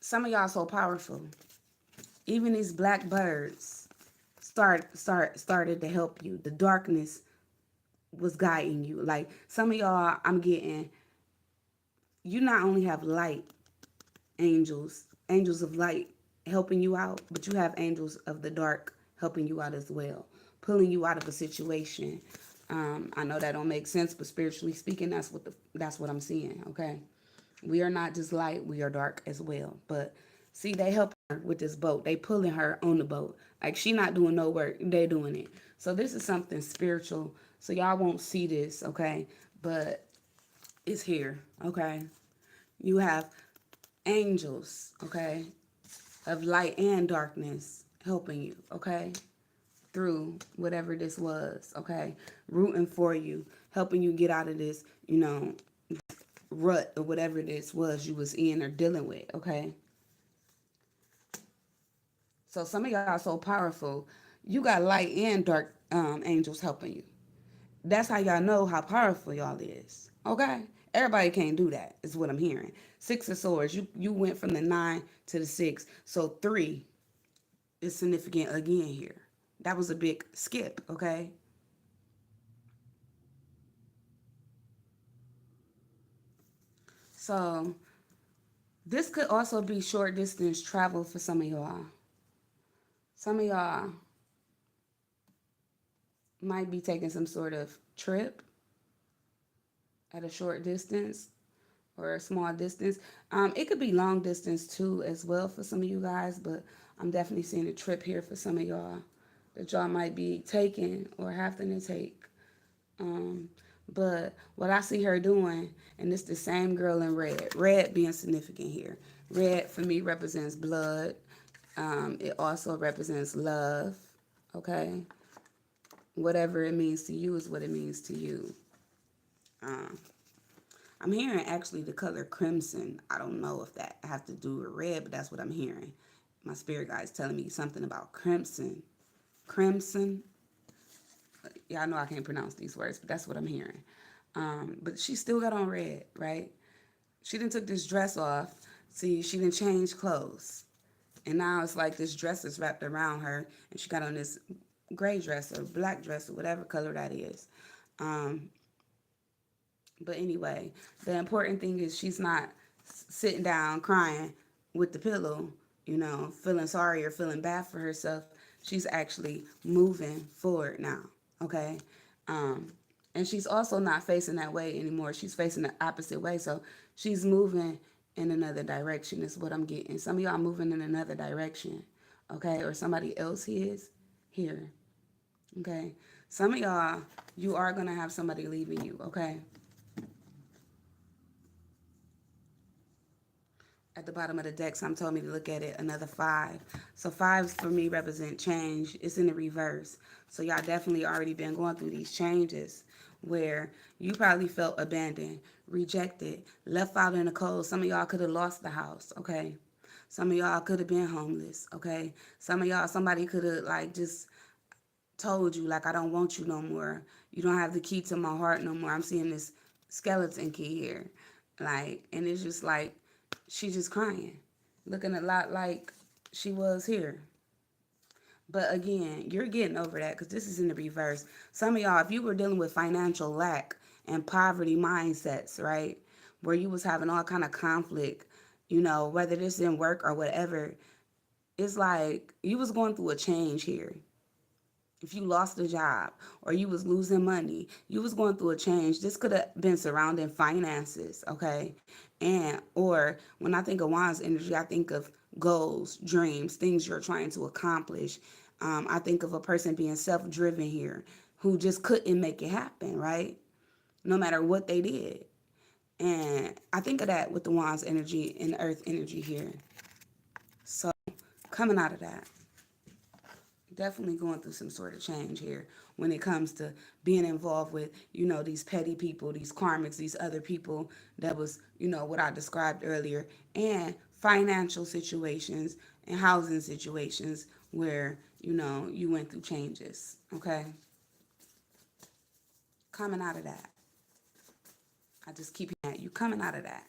some of y'all so powerful. Even these black birds started to help you. The darkness was guiding you. Like some of y'all, I'm getting. You not only have light angels, angels of light helping you out, but you have angels of the dark helping you out as well, pulling you out of a situation. I know that don't make sense, but spiritually speaking, that's what I'm seeing. Okay, we are not just light; we are dark as well. But see, they help her with this boat. They pulling her on the boat. Like she not doing no work; they doing it. So this is something spiritual. So y'all won't see this, okay? But it's here, okay? You have angels, okay, of light and darkness helping you, okay, through whatever this was, okay, rooting for you, helping you get out of this, rut or whatever this was you was in or dealing with, okay. So some of y'all are so powerful, you got light and dark angels helping you. That's how y'all know how powerful y'all is, okay. Everybody can't do that is what I'm hearing. Six of Swords, you went from the 9 to the 6, so 3 is significant again here. That was a big skip, okay? So this could also be short distance travel for some of y'all. Some of y'all might be taking some sort of trip at a short distance or a small distance. It could be long distance too as well for some of you guys, but I'm definitely seeing a trip here for some of y'all that y'all might be taking or having to take. Um, but what I see her doing, and it's the same girl in red. Red being significant here. Red for me represents blood. It also represents love. Okay, whatever it means to you is what it means to you. Um, I'm hearing actually the color crimson. I don't know if that has to do with red, but that's what I'm hearing. My spirit guide is telling me something about crimson. Crimson. Y'all know I can't pronounce these words, but that's what I'm hearing. But she still got on red, right? She didn't took this dress off. See, she didn't change clothes. And now it's like this dress is wrapped around her, and she got on this gray dress or black dress or whatever color that is. Um, but anyway, the important thing is she's not sitting down crying with the pillow, feeling sorry or feeling bad for herself. She's actually moving forward now, okay? Um, and she's also not facing that way anymore. She's facing the opposite way. So she's moving in another direction, is what I'm getting. Some of y'all moving in another direction, okay? Or somebody else is here. Okay. Some of y'all, you are going to have somebody leaving you. Okay. At the bottom of the deck, some told me to look at it, another five. So fives for me represent change. It's in the reverse. So y'all definitely already been going through these changes where you probably felt abandoned, rejected, left out in the cold. Some of y'all could have lost the house, okay? Some of y'all could have been homeless, okay? Some of y'all, somebody could have like just told you like, I don't want you no more. You don't have the key to my heart no more. I'm seeing this skeleton key here. Like, and it's just like, she's just crying, looking a lot like she was here. But again, you're getting over that because this is in the reverse. Some of y'all, if you were dealing with financial lack and poverty mindsets, right, where you was having all kind of conflict, you know, whether this in work or whatever, it's like you was going through a change here. If you lost a job or you was losing money, you was going through a change. This could have been surrounding finances, okay? And or when I think of Wands energy, I think of goals, dreams, things you're trying to accomplish. I think of a person being self-driven here who just couldn't make it happen, right? No matter what they did. And I think of that with the Wands energy and the Earth energy here. So coming out of that, definitely going through some sort of change here when it comes to being involved with, you know, these petty people, these karmics, these other people that was, you know, what I described earlier, and financial situations and housing situations where, you know, you went through changes. Okay. Coming out of that. I just keep hearing that. You coming out of that.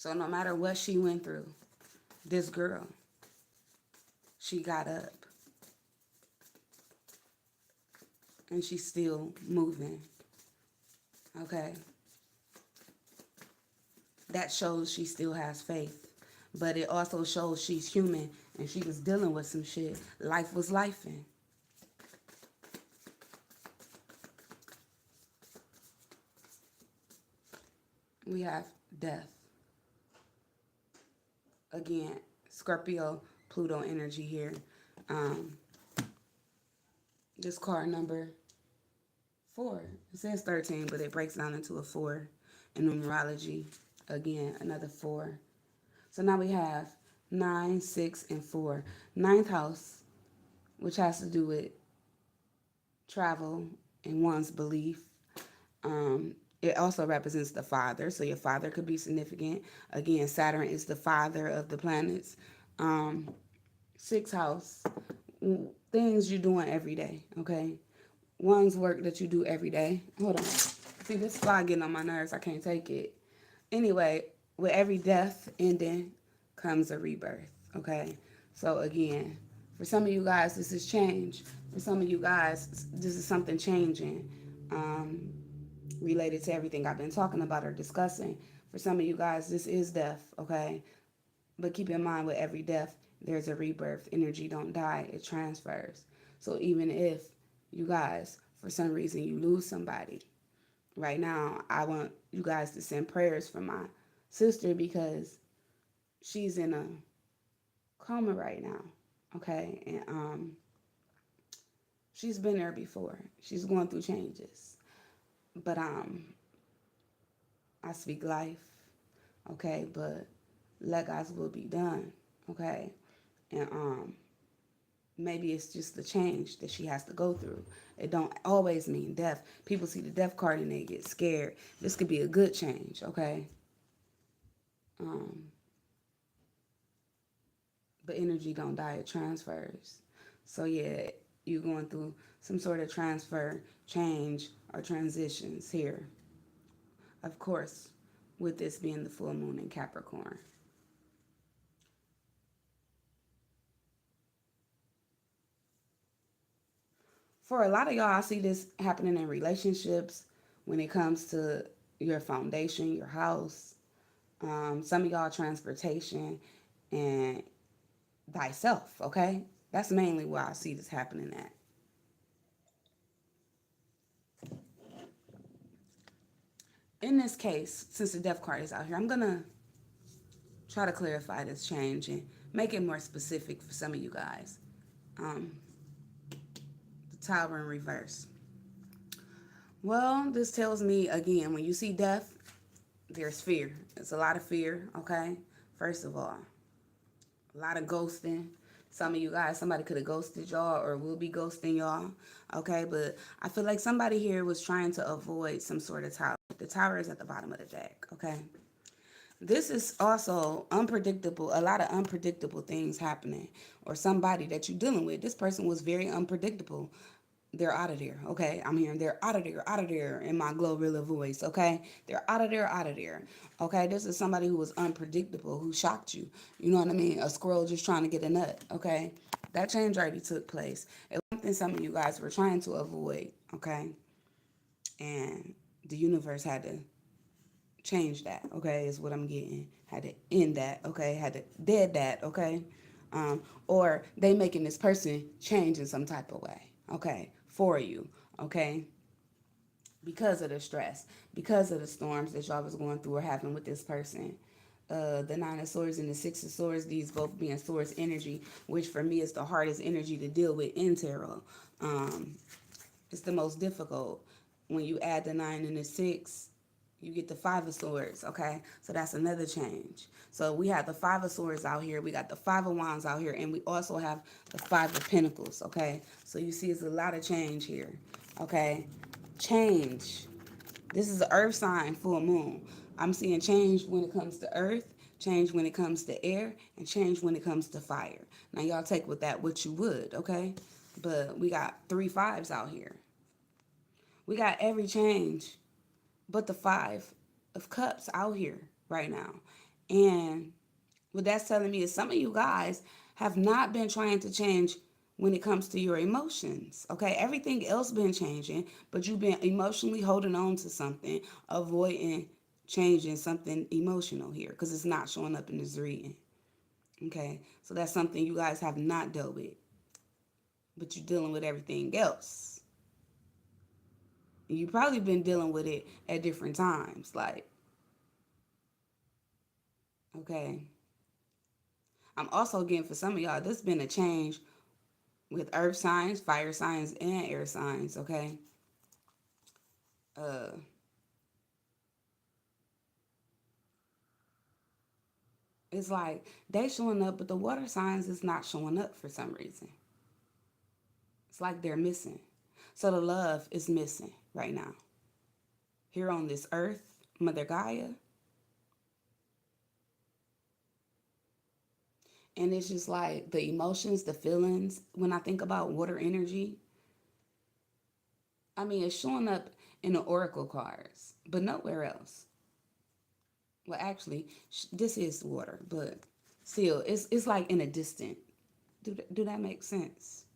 So no matter what she went through, this girl, she got up and she's still moving. Okay. That shows she still has faith. But it also shows she's human and she was dealing with some shit. Life was lifing. We have death. Again, Scorpio, Pluto energy here. Um, this card number 4. It says 13, but it breaks down into a 4 in numerology. Again, another 4. So now we have 9, 6, and 4. Ninth house, which has to do with travel and one's belief. It also represents the father, so your father could be significant. Again, Saturn is the father of the planets. Sixth house, things you're doing every day, okay? One's work that you do every day. Hold on. See, this fly getting on my nerves. I can't take it. Anyway, with every death ending comes a rebirth, okay? So again, for some of you guys, this is change. For some of you guys, this is something changing related to everything I've been talking about or discussing. For some of you guys, this is death, okay? But keep in mind, with every death, there's a rebirth. Energy don't die, it transfers. So even if you guys, for some reason, you lose somebody, right now, I want you guys to send prayers for my sister because she's in a coma right now, okay? And she's been there before. She's going through changes. But I speak life, okay? But let God's will be done, okay? And maybe it's just the change that she has to go through. It don't always mean death. People see the death card and they get scared. This could be a good change, okay? Um, but energy don't die, it transfers. So yeah, you're going through some sort of transfer, change, or transitions here. Of course, with this being the full moon in Capricorn. For a lot of y'all, I see this happening in relationships when it comes to your foundation, your house. Some of y'all transportation and thyself, okay? That's mainly where I see this happening at. In this case, since the death card is out here, I'm gonna try to clarify this change and make it more specific for some of you guys. Um, the Tower in reverse. Well, this tells me again, when you see death, there's fear. It's a lot of fear, okay? First of all, a lot of ghosting. Some of you guys, somebody could have ghosted y'all or will be ghosting y'all, okay? But I feel like somebody here was trying to avoid some sort of tower. The tower is at the bottom of the deck, okay? This is also unpredictable, a lot of unpredictable things happening, or somebody that you're dealing with. This person was very unpredictable. They're out of there, okay? I'm hearing they're out of there in my Glorilla voice, okay? They're out of there, okay? This is somebody who was unpredictable, who shocked you. You know what I mean? A squirrel just trying to get a nut, okay? That change already took place. It's something some of you guys were trying to avoid, okay? And the universe had to change that, okay, is what I'm getting. Had to end that, okay? Had to dead that, okay? Or they making this person change in some type of way, okay, for you, okay? Because of the stress, because of the storms that y'all was going through or having with this person. The Nine of Swords and the Six of Swords, these both being Swords energy, which for me is the hardest energy to deal with in tarot. It's the most difficult. When you add the 9 and the 6, you get the 5 of Swords, okay? So that's another change. So we have the 5 of Swords out here. We got the 5 of Wands out here. And we also have the 5 of Pentacles, okay? So you see it's a lot of change here, okay? Change. This is an earth sign, full moon. I'm seeing change when it comes to earth, change when it comes to air, and change when it comes to fire. Now, y'all take with that what you would, okay? But we got 3 5s out here. We got every change but the 5 of Cups out here right now. And what that's telling me is some of you guys have not been trying to change when it comes to your emotions. Okay, everything else been changing, but you've been emotionally holding on to something, avoiding changing something emotional here because it's not showing up in this reading. Okay, so that's something you guys have not dealt with, but you're dealing with everything else. And you've probably been dealing with it at different times. Like, okay, I'm also getting for some of y'all, this has been a change with earth signs, fire signs, and air signs, okay? Uh, it's like they showing up, but the water signs is not showing up for some reason. It's like they're missing. So the love is missing right now. Here on this earth, Mother Gaia. And it's just like the emotions, the feelings. When I think about water energy, I mean, it's showing up in the oracle cards, but nowhere else. Well, actually, this is water, but still, it's like in a distant. Do that make sense?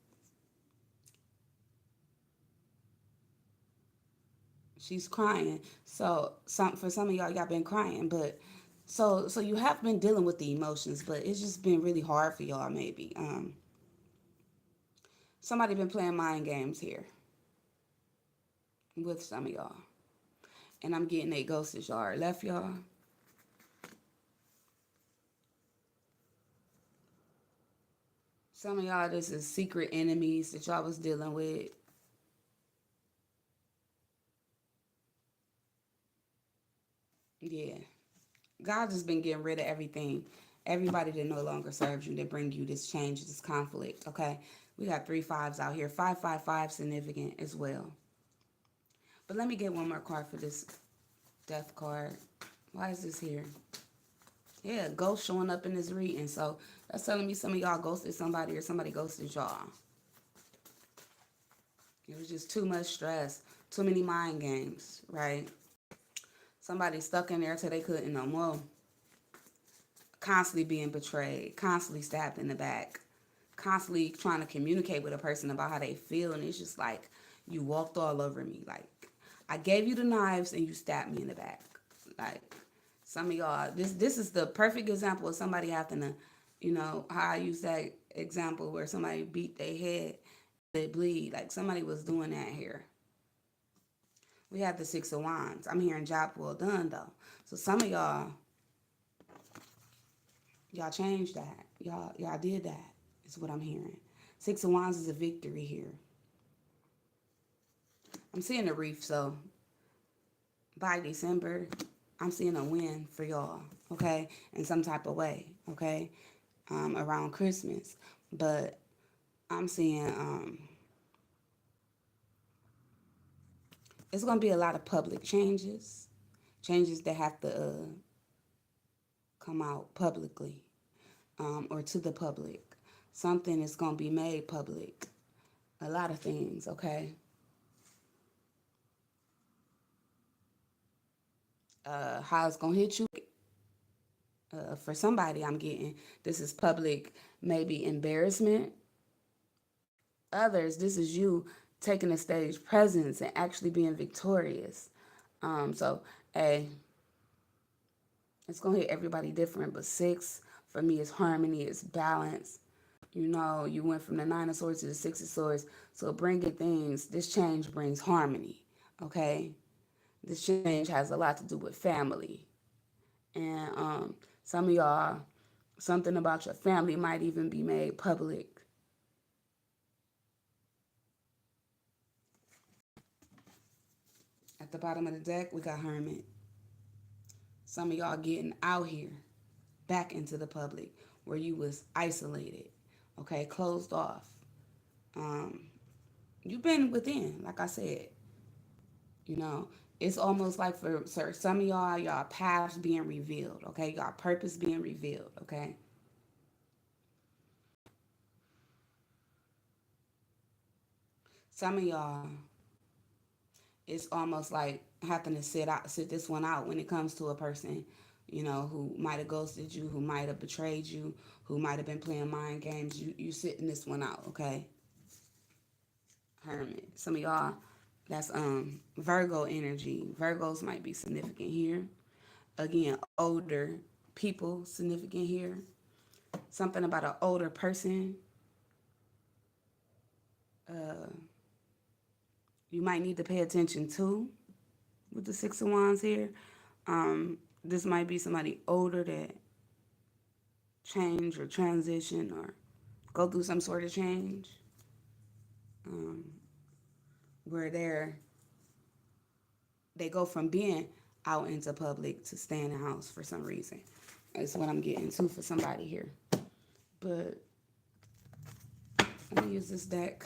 She's crying. So for some of y'all been crying, but so you have been dealing with the emotions, but it's just been really hard for y'all. Maybe somebody been playing mind games here with some of y'all, and I'm getting a ghosted y'all left y'all. Some of y'all, this is secret enemies that y'all was dealing with. Yeah. God has been getting rid of everything. Everybody that no longer serves you, that bring you this change, this conflict, okay? We got 3 5s out here. 5 significant as well. But let me get one more card for this death card. Why is this here? Yeah, ghost showing up in this reading. So that's telling me some of y'all ghosted somebody or somebody ghosted y'all. It was just too much stress, too many mind games, right? Somebody stuck in there till they couldn't no more. Constantly being betrayed, constantly stabbed in the back, constantly trying to communicate with a person about how they feel. And it's just like, you walked all over me. Like, I gave you the knives and you stabbed me in the back. Like, some of y'all, this is the perfect example of somebody having to, you know, how I use that example where somebody beat their head, they bleed. Like, somebody was doing that here. We have the 6 of Wands. I'm hearing job well done, though. So some of y'all, Y'all changed that. Y'all did that. Is what I'm hearing. Six of Wands is a victory here. I'm seeing a reef, so by December, I'm seeing a win for y'all, okay, in some type of way, okay, around Christmas. But I'm seeing it's gonna be a lot of public changes, changes that have to come out publicly, or to the public. Something is gonna be made public. A lot of things, okay. How it's gonna hit you, for somebody, I'm getting this is public, maybe embarrassment. Others, this is you taking a stage presence and actually being victorious. So, hey, it's gonna hit everybody different, but six for me is harmony, it's balance. You know, you went from the Nine of Swords to the Six of Swords, so bringing things. This change brings harmony. Okay, this change has a lot to do with family, and some of y'all, something about your family might even be made public. At the bottom of the deck, we got Hermit. Some of y'all getting out here, back into the public, where you was isolated, okay, closed off. Um, you've been within, like I said, you know. It's almost like for some of y'all, y'all paths being revealed, okay? Y'all purpose being revealed, okay? Some of y'all, it's almost like having to sit this one out when it comes to a person, you know, who might have ghosted you, who might have betrayed you, who might have been playing mind games. You sitting this one out, okay? Hermit. Some of y'all, that's Virgo energy. Virgos might be significant here. Again, older people significant here. Something about an older person. Uh, you might need to pay attention to with the Six of Wands here. This might be somebody older that change or transition or go through some sort of change, um, where they go from being out into public to staying in the house for some reason. That's what I'm getting to for somebody here. But let me use this deck.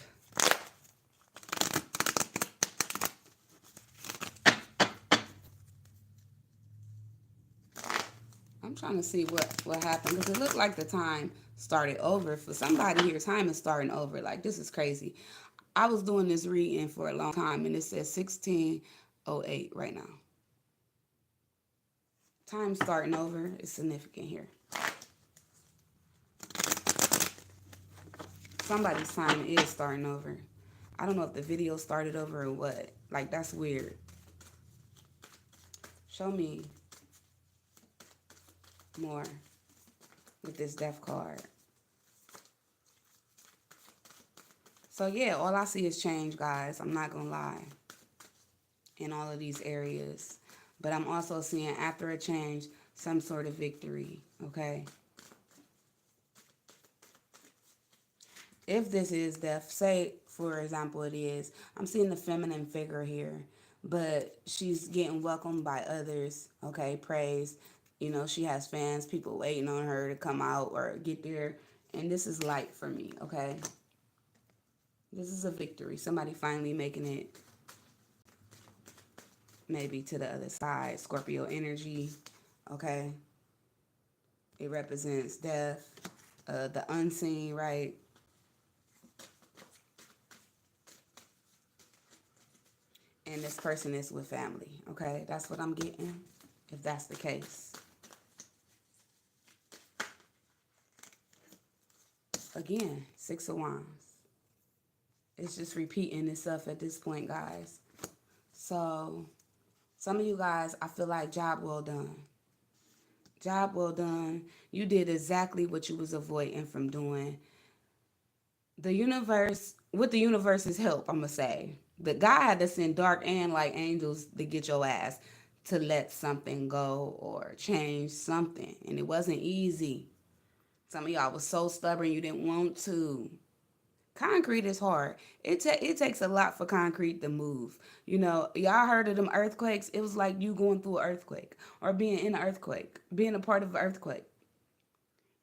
I'm trying to see what happened because it looked like the time started over. For somebody here, time is starting over. Like, this is crazy. I was doing this reading for a long time and it says 1608 right now. Time starting over is significant here. Somebody's time is starting over. I don't know if the video started over or what. Like, that's weird. Show me more with this death card. So yeah, all I see is change, guys. I'm not gonna lie. In all of these areas. But I'm also seeing after a change, some sort of victory, okay? If this is death, say for example it is, I'm seeing the feminine figure here, but she's getting welcomed by others, okay, praise. You know, she has fans, people waiting on her to come out or get there. And this is light for me, okay? This is a victory. Somebody finally making it maybe to the other side. Scorpio energy, okay? It represents death, the unseen, right? And this person is with family, okay? That's what I'm getting, if that's the case. Again, Six of Wands. It's just repeating itself at this point, guys. So, some of you guys, I feel like job well done. Job well done. You did exactly what you was avoiding from doing. The universe, with the universe's help, I'm going to say, the God had to send dark and light angels to get your ass to let something go or change something. And it wasn't easy. Some of y'all was so stubborn you didn't want to. Concrete is hard. It takes a lot for concrete to move. You know, y'all heard of them earthquakes? It was like you going through an earthquake or being in an earthquake, being a part of an earthquake.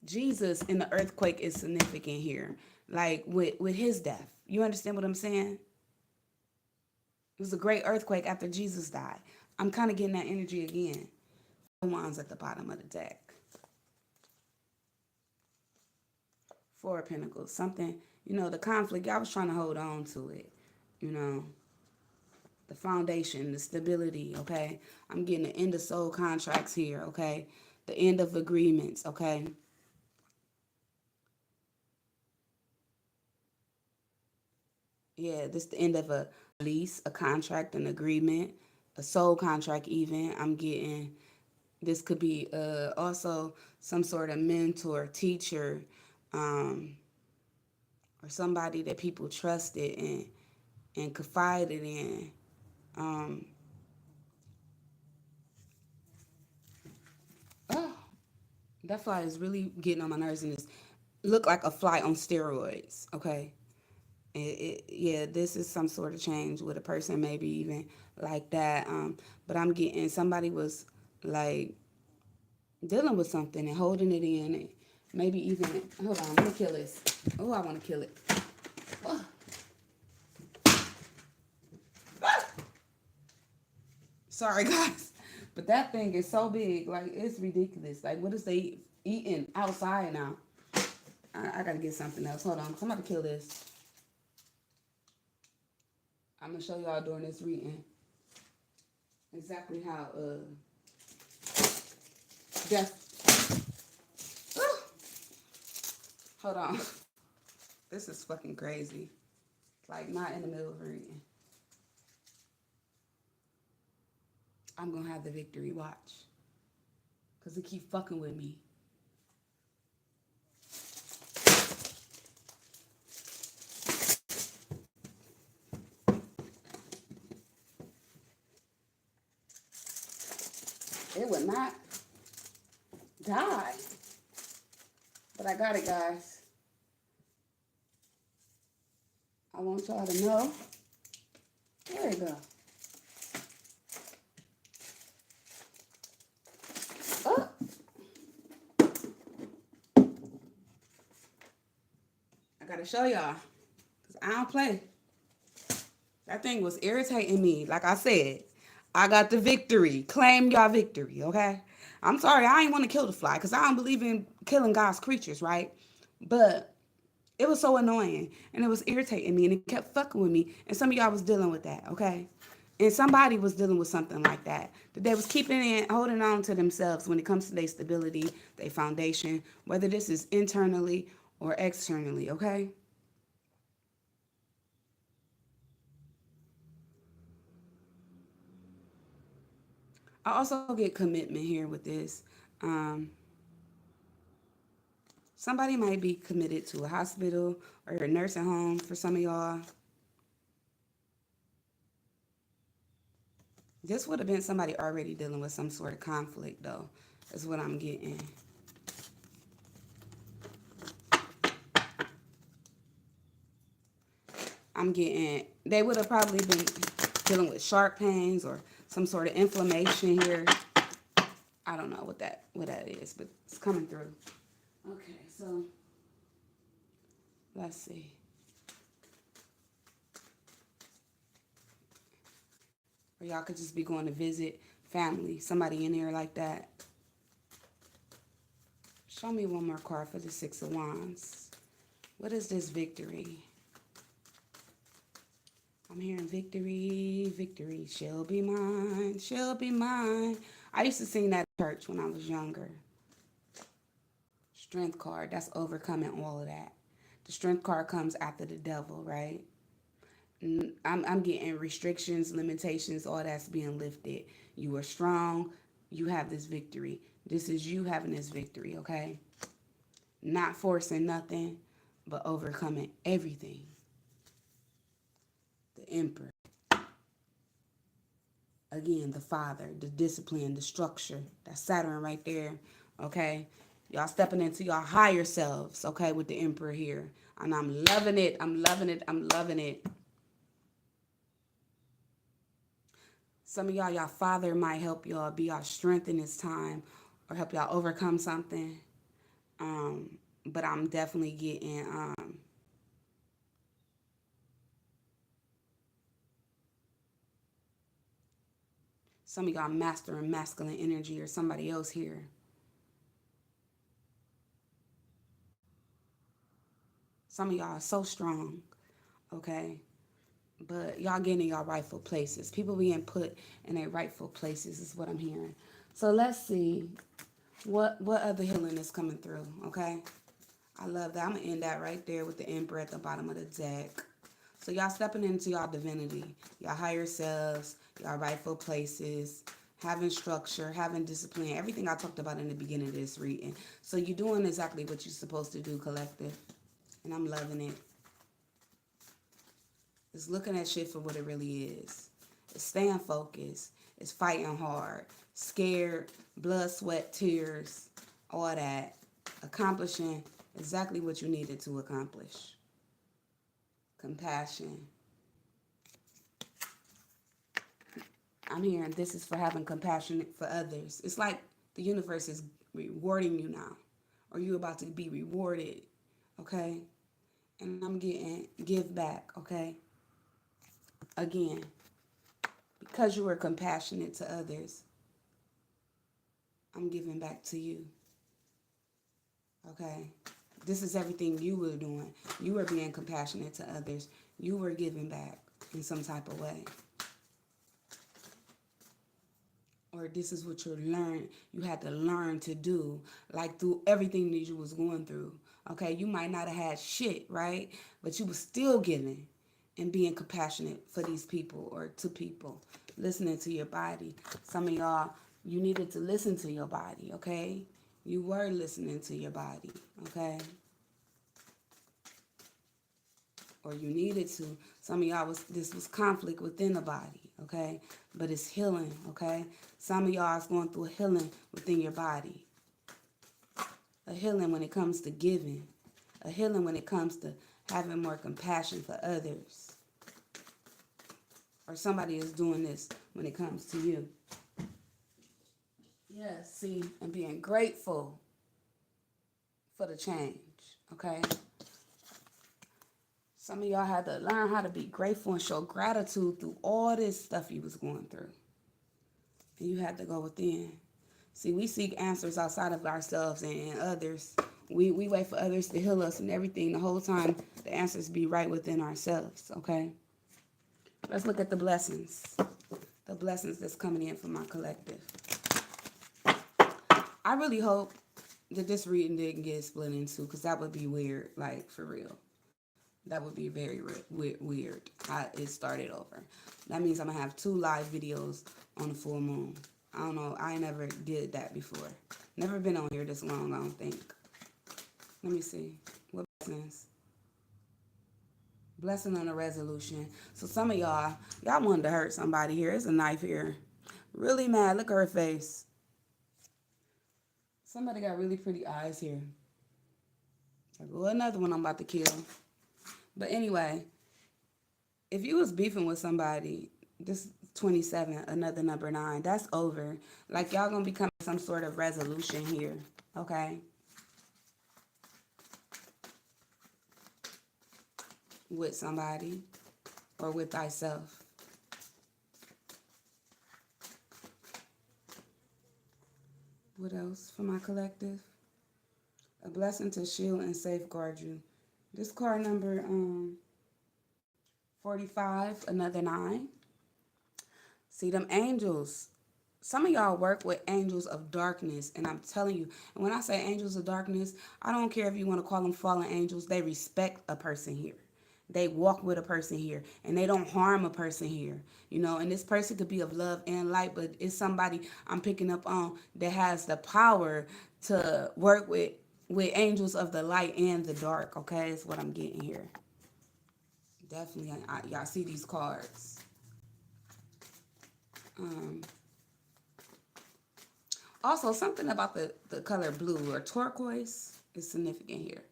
Jesus in the earthquake is significant here, like with his death. You understand what I'm saying? It was a great earthquake after Jesus died. I'm kind of getting that energy again. Wands at the bottom of the deck. Four of Pentacles. Something, you know, the conflict. Y'all was trying to hold on to it. You know, the foundation, the stability, okay? I'm getting the end of soul contracts here, okay? The end of agreements, okay? Yeah, this the end of a lease, a contract, an agreement, a soul contract even. I'm getting this could be also some sort of mentor, teacher, um, or somebody that people trusted and confided in. Um, oh, that fly is really getting on my nerves and it's look like a fly on steroids. Okay, yeah, this is some sort of change with a person, maybe even like that. But I'm getting somebody was like dealing with something and holding it in. And maybe even hold on, let me kill this. Oh, I want to kill it. Oh. Sorry, guys, but that thing is so big, like it's ridiculous. Like, what is they eating outside now? I gotta get something else. Hold on, I'm about to kill this. I'm gonna show y'all during this reading exactly how death. Hold on, this is fucking crazy. Like not in the middle of reading. I'm gonna have the victory watch, cause it keep fucking with me. It would not die, but I got it, guys. I want y'all to know. There you go. Oh, I gotta show y'all, cause I don't play. That thing was irritating me. Like I said, I got the victory. Claim your victory, okay? I'm sorry, I ain't want to kill the fly because I don't believe in killing God's creatures, right? But it was so annoying and it was irritating me and it kept fucking with me. And some of y'all was dealing with that, okay? And somebody was dealing with something like that. That they was keeping it, holding on to themselves when it comes to their stability, their foundation, whether this is internally or externally, okay? I also get commitment here with this. Um, Somebody might be committed to a hospital or a nursing home for some of y'all. This would have been somebody already dealing with some sort of conflict, though, is what I'm getting. They would have probably been dealing with sharp pains or some sort of inflammation here. I don't know what that is, but it's coming through. Okay, so let's see. Or y'all could just be going to visit family, somebody in here like that. Show me one more card for the Six of Wands. What is this victory? I'm hearing victory, victory shall be mine, shall be mine. I used to sing that at church when I was younger. Strength card, that's overcoming all of that. The strength card comes after the devil, right? I'm getting restrictions, limitations, all that's being lifted. You are strong. You have this victory. This is you having this victory, okay? Not forcing nothing, but overcoming everything. The Emperor. Again, the father, the discipline, the structure. That's Saturn right there, okay? Y'all stepping into your higher selves, okay, with the Emperor here. And I'm loving it. I'm loving it. I'm loving it. Some of y'all, y'all father might help y'all be y'all strength in this time or help y'all overcome something. But I'm definitely getting some of y'all mastering masculine energy or somebody else here. Some of y'all are so strong, okay? But y'all getting in y'all rightful places. People being put in their rightful places is what I'm hearing. So let's see what other healing is coming through, okay? I love that. I'm going to end that right there with the Emperor at the bottom of the deck. So y'all stepping into y'all divinity, y'all higher selves, y'all rightful places, having structure, having discipline, everything I talked about in the beginning of this reading. So you're doing exactly what you're supposed to do, collective. And I'm loving it. It's looking at shit for what it really is. It's staying focused. It's fighting hard. Scared, blood, sweat, tears, all that. Accomplishing exactly what you needed to accomplish. Compassion. I'm hearing this is for having compassion for others. It's like the universe is rewarding you now. Or you're about to be rewarded. Okay? And I'm getting give back. Okay? Again. Because you were compassionate to others, I'm giving back to you. Okay? This is everything you were doing. You were being compassionate to others. You were giving back in some type of way. Or this is what you had to learn to do, like through everything that you was going through. Okay? You might not have had shit, right? But you was still giving and being compassionate for these people or to people. Listening to your body. Some of y'all, you needed to listen to your body, okay? You were listening to your body, okay? Or you needed to. Some of y'all this was conflict within the body, okay? But it's healing, okay? Some of y'all is going through a healing within your body. A healing when it comes to giving. A healing when it comes to having more compassion for others. Or somebody is doing this when it comes to you. Yes, see, and being grateful for the change, okay? Some of y'all had to learn how to be grateful and show gratitude through all this stuff you was going through. And you had to go within. See, we seek answers outside of ourselves and others. We wait for others to heal us and everything. The whole time, the answers be right within ourselves, okay? Let's look at the blessings. The blessings that's coming in from my collective. I really hope that this reading didn't get split into, because that would be weird, like, for real. That would be very weird. It started over. That means I'm going to have 2 live videos on the full moon. I don't know. I never did that before. Never been on here this long, I don't think. Let me see. What blessings? Blessing on a resolution. So some of y'all wanted to hurt somebody here. There's a knife here. Really mad. Look at her face. Somebody got really pretty eyes here. Well, another one I'm about to kill. But anyway, if you was beefing with somebody, this 27, another number 9, that's over. Like, y'all gonna be coming to some sort of resolution here, okay? With somebody or with thyself. What else for my collective? A blessing to shield and safeguard you. This card number 45, another 9. See them angels. Some of y'all work with angels of darkness, and I'm telling you, and when I say angels of darkness, I don't care if you want to call them fallen angels. They respect a person here. They walk with a person here, and they don't harm a person here, and this person could be of love and light, but it's somebody I'm picking up on that has the power to work with angels of the light and the dark, okay? Is what I'm getting here. Definitely, y'all see these cards. Also, something about the color blue or turquoise is significant here.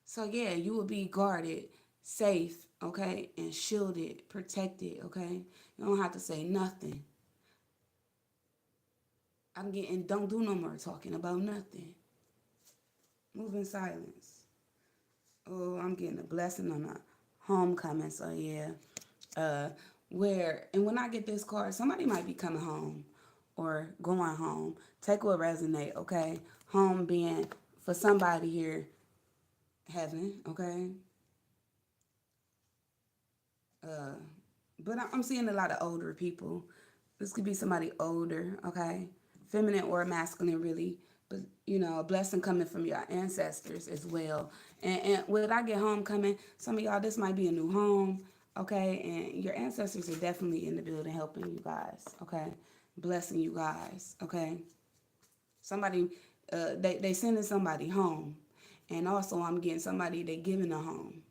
So yeah, you will be guarded, safe, okay, and shielded, protected, okay. You don't have to say nothing. I'm getting don't do no more talking about nothing. Move in silence. Oh, I'm getting a blessing on a homecoming. So yeah, uh, where and when I get this card, somebody might be coming home or going home. Take what resonate, okay? Home being for somebody here, heaven, okay? Uh, but I'm seeing a lot of older people. This could be somebody older, okay? Feminine or masculine, really. But, you know, a blessing coming from your ancestors as well. And when I get homecoming, some of y'all, this might be a new home, okay? And your ancestors are definitely in the building helping you guys, okay? Blessing you guys, okay? Somebody, they sending somebody home. And also I'm getting somebody they giving a home,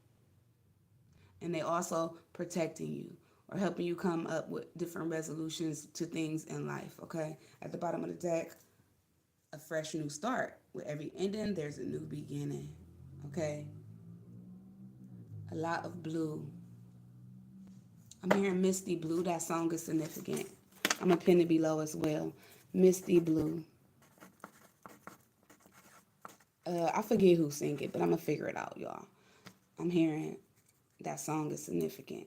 and they also protecting you or helping you come up with different resolutions to things in life, okay? At the bottom of the deck, a fresh new start. With every ending, there's a new beginning, okay? A lot of blue. I'm hearing Misty Blue. That song is significant. I'm going to pin it below as well. Misty Blue. I forget who sang it, but I'm going to figure it out, y'all. I'm hearing that song is significant.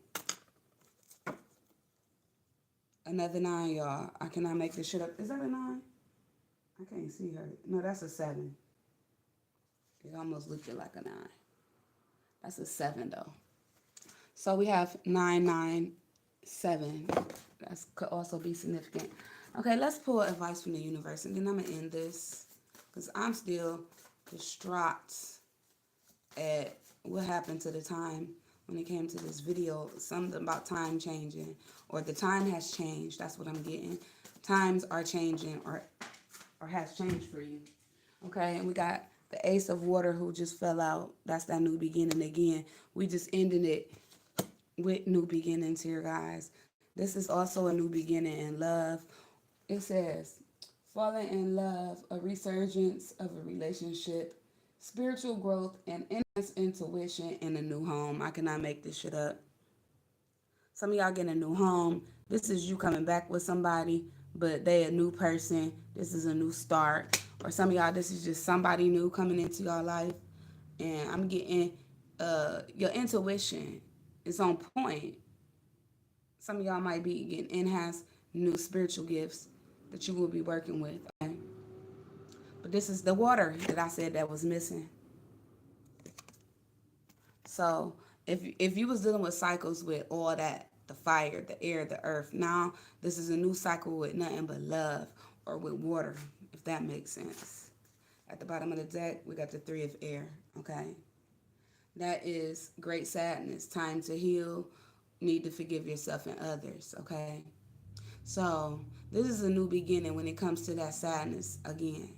Another 9, y'all. I cannot make this shit up. Is that a 9? I can't see her. No, that's a 7. It almost looked like a 9. That's a 7 though. So we have 997. That could also be significant. Okay, let's pull advice from the universe, and then I'm gonna end this because I'm still distraught at what happened to the time when it came to this video. Something about time changing, or the time has changed. That's what I'm getting. Times are changing, or has changed for you. Okay, and we got the Ace of Water who just fell out. That's that new beginning again. We just ended it with new beginnings here, guys. This is also a new beginning in love. It says, falling in love, a resurgence of a relationship, spiritual growth, and enhanced intuition in a new home. I cannot make this shit up. Some of y'all getting a new home. This is you coming back with somebody, but they a new person. This is a new start. Or some of y'all, this is just somebody new coming into your life. And I'm getting your intuition is on point. Some of y'all might be getting enhanced new spiritual gifts that you will be working with. Okay? But this is the water that I said that was missing. So if you was dealing with cycles with all that, the fire, the air, the earth, now this is a new cycle with nothing but love or with water, if that makes sense. At the bottom of the deck, we got the 3 of air, okay? That is great sadness, time to heal, need to forgive yourself and others, okay? So this is a new beginning when it comes to that sadness again.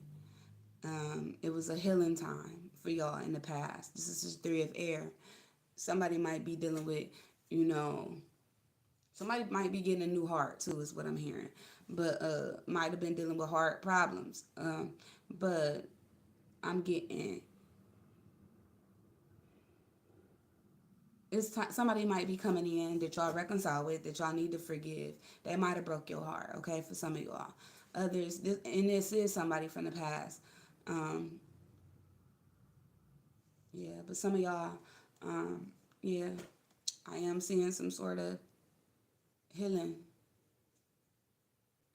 It was a healing time for y'all in the past. This is just 3 of air. Somebody might be dealing with, you know, somebody might be getting a new heart too, is what I'm hearing. But might have been dealing with heart problems. But I'm getting somebody might be coming in that y'all reconcile with, that y'all need to forgive. They might have broke your heart, okay, for some of y'all. Others, and this is somebody from the past. Yeah, but some of y'all, yeah, I am seeing some sort of healing.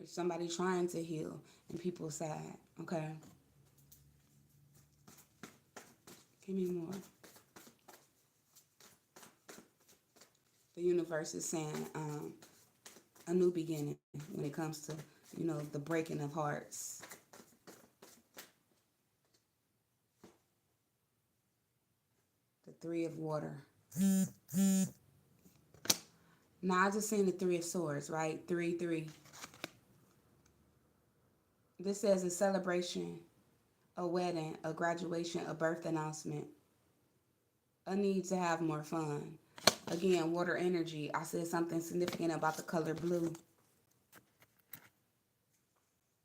Or somebody trying to heal and people sad, okay? Give me more. The universe is saying a new beginning when it comes to, you know, the breaking of hearts. The 3 of water. Now I just seen the 3 of swords, right? 3, 3. This says a celebration, a wedding, a graduation, a birth announcement, a need to have more fun. Again, water energy. I said something significant about the color blue.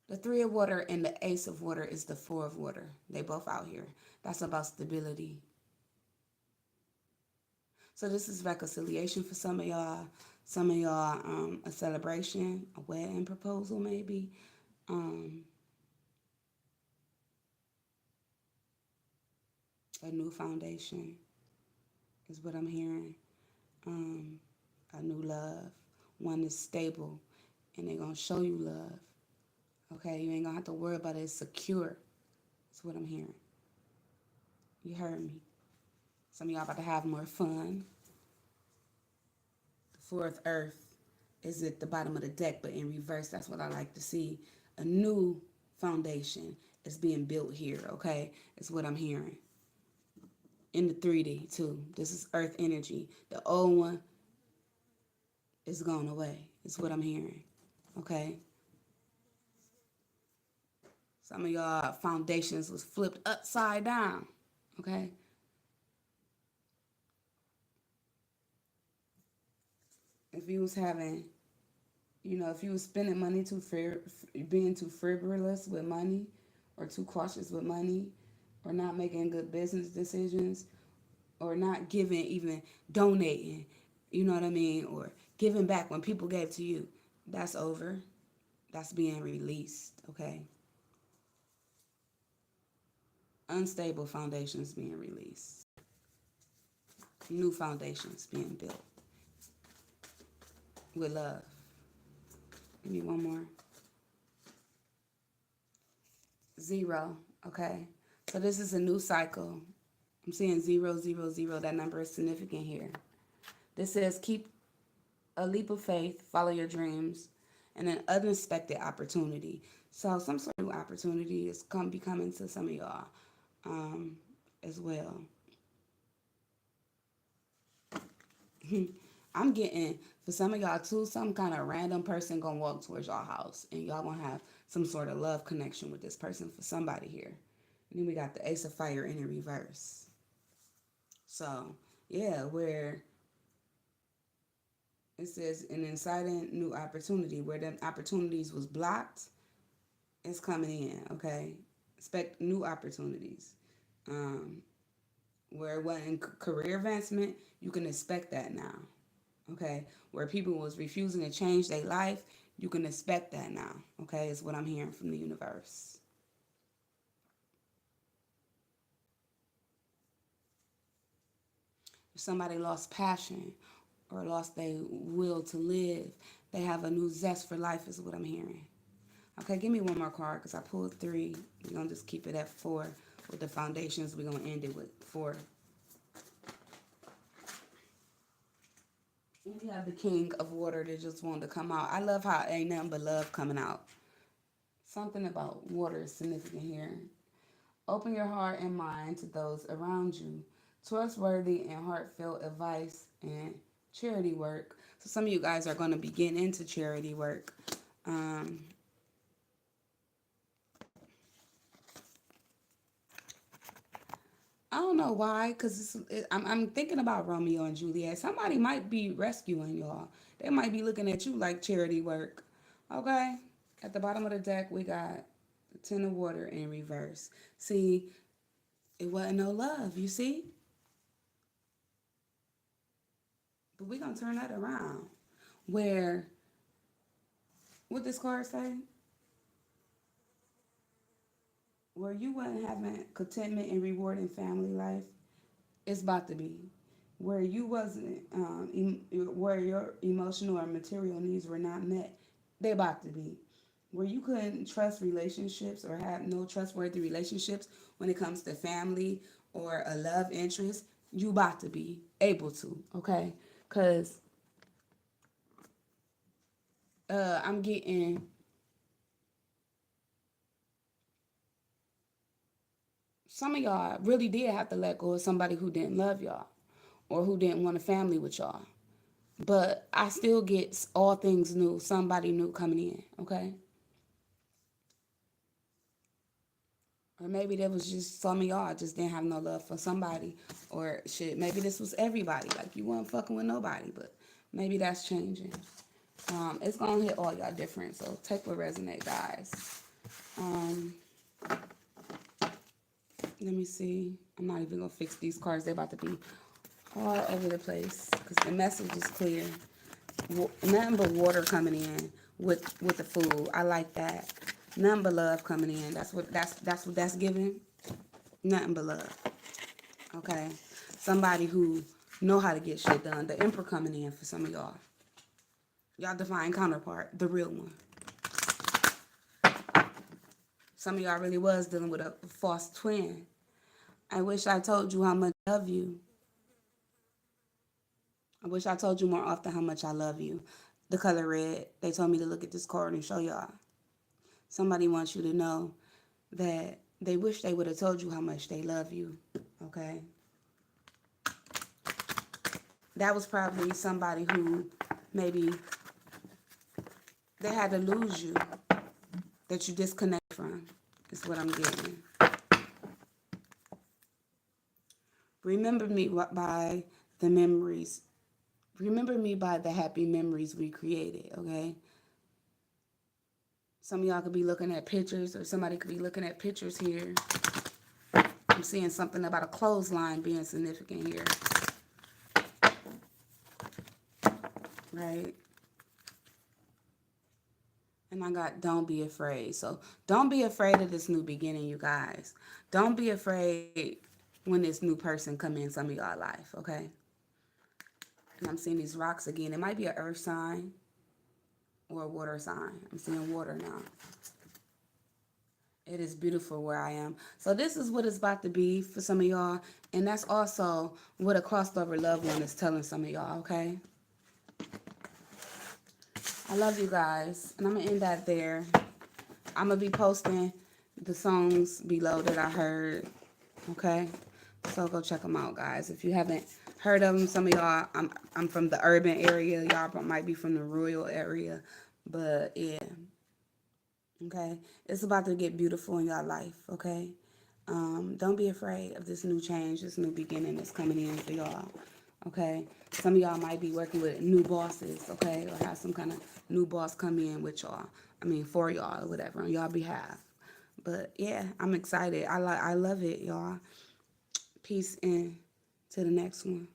The Three of Water and the Ace of Water is the Four of Water. They both out here. That's about stability. So this is reconciliation for some of y'all. Some of y'all, a celebration, a wedding proposal maybe. Um, a new foundation is what I'm hearing. Um, a new love. One is stable and they're going to show you love. Okay, you ain't going to have to worry about it. It's secure. That's what I'm hearing. You heard me. Some of y'all about to have more fun. The fourth earth is at the bottom of the deck, but in reverse. That's what I like to see. A new foundation is being built here, okay? It's what I'm hearing. In the 3D, too. This is earth energy. The old one is gone away. It's what I'm hearing, okay? Some of y'all foundations was flipped upside down, okay? If you was having, if you was spending money being too frivolous with money or too cautious with money or not making good business decisions or not giving, even donating, you know what I mean, or giving back when people gave to you, that's over. That's being released, okay? Unstable foundations being released. New foundations being built with love. Give me one more. 0, okay? So this is a new cycle. I'm seeing 000. That number is significant here. This says keep a leap of faith, follow your dreams, and an unexpected opportunity. So some sort of opportunity is be coming to some of y'all as well. I'm getting, for some of y'all too, some kind of random person gonna walk towards y'all house and y'all gonna have some sort of love connection with this person for somebody here. And then we got the Ace of Fire in the reverse. So yeah, where it says an exciting new opportunity, where them opportunities was blocked, it's coming in, okay? Expect new opportunities. Where it wasn't career advancement, you can expect that now. Okay, where people was refusing to change their life, you can expect that now. Okay, is what I'm hearing from the universe. If somebody lost passion or lost their will to live, they have a new zest for life, is what I'm hearing. Okay, give me one more card because I pulled 3. We're gonna just keep it at 4 with the foundations. We're gonna end it with 4. We have the King of Water that just wanted to come out. I love how ain't nothing but love coming out. Something about water is significant here. Open your heart and mind to those around you. Trustworthy and heartfelt advice and charity work. So some of you guys are going to be getting into charity work. I don't know why, because I'm thinking about Romeo and Juliet. Somebody might be rescuing y'all. They might be looking at you like charity work. Okay? At the bottom of the deck, we got the Ten of Water in reverse. See, it wasn't no love, you see? But we're going to turn that around. Where, what this card say? Where you wasn't having contentment and rewarding family life, it's about to be. Where you wasn't, where your emotional or material needs were not met, they about to be. Where you couldn't trust relationships or have no trustworthy relationships when it comes to family or a love interest, you about to be able to, okay? Because I'm getting some of y'all really did have to let go of somebody who didn't love y'all or who didn't want a family with y'all. But I still get all things new, somebody new coming in, okay? Or maybe there was just some of y'all just didn't have no love for somebody. Or shit, maybe this was everybody. Like you weren't fucking with nobody, but maybe that's changing. It's gonna hit all y'all different, so take what resonate, guys. Um, let me see. I'm not even gonna fix these cards. They're about to be all over the place because the message is clear. Nothing but water coming in with the food. I like that. Nothing but love coming in. That's giving. Nothing but love. Okay. Somebody who know how to get shit done. The Emperor coming in for some of y'all. Y'all divine counterpart, the real one. Some of y'all really was dealing with a false twin. I wish I told you how much I love you. I wish I told you more often how much I love you. The color red. They told me to look at this card and show y'all. Somebody wants you to know that they wish they would have told you how much they love you. Okay? That was probably somebody who maybe they had to lose you, that you disconnect from, is what I'm getting. Remember me by the memories. Remember me by the happy memories we created, okay? Some of y'all could be looking at pictures, or somebody could be looking at pictures here. I'm seeing something about a clothesline being significant here. Right? And I got don't be afraid. So don't be afraid of this new beginning, you guys. Don't be afraid when this new person come in some of y'all life, okay? And I'm seeing these rocks again. It might be an earth sign or a water sign. I'm seeing water now. It is beautiful where I am. So this is what it's about to be for some of y'all. And that's also what a crossed over loved one is telling some of y'all, okay? I love you guys. And I'm going to end that there. I'm going to be posting the songs below that I heard, okay? So go check them out, guys. If you haven't heard of them, some of y'all, I'm from the urban area. Y'all might be from the rural area. But, yeah. Okay? It's about to get beautiful in your life, okay? Don't be afraid of this new change, this new beginning that's coming in for y'all, okay? Some of y'all might be working with new bosses, okay? Or have some kind of new boss come in with y'all. I mean, for y'all or whatever, on y'all behalf. But, yeah, I'm excited. I love it, y'all. Peace in to the next one.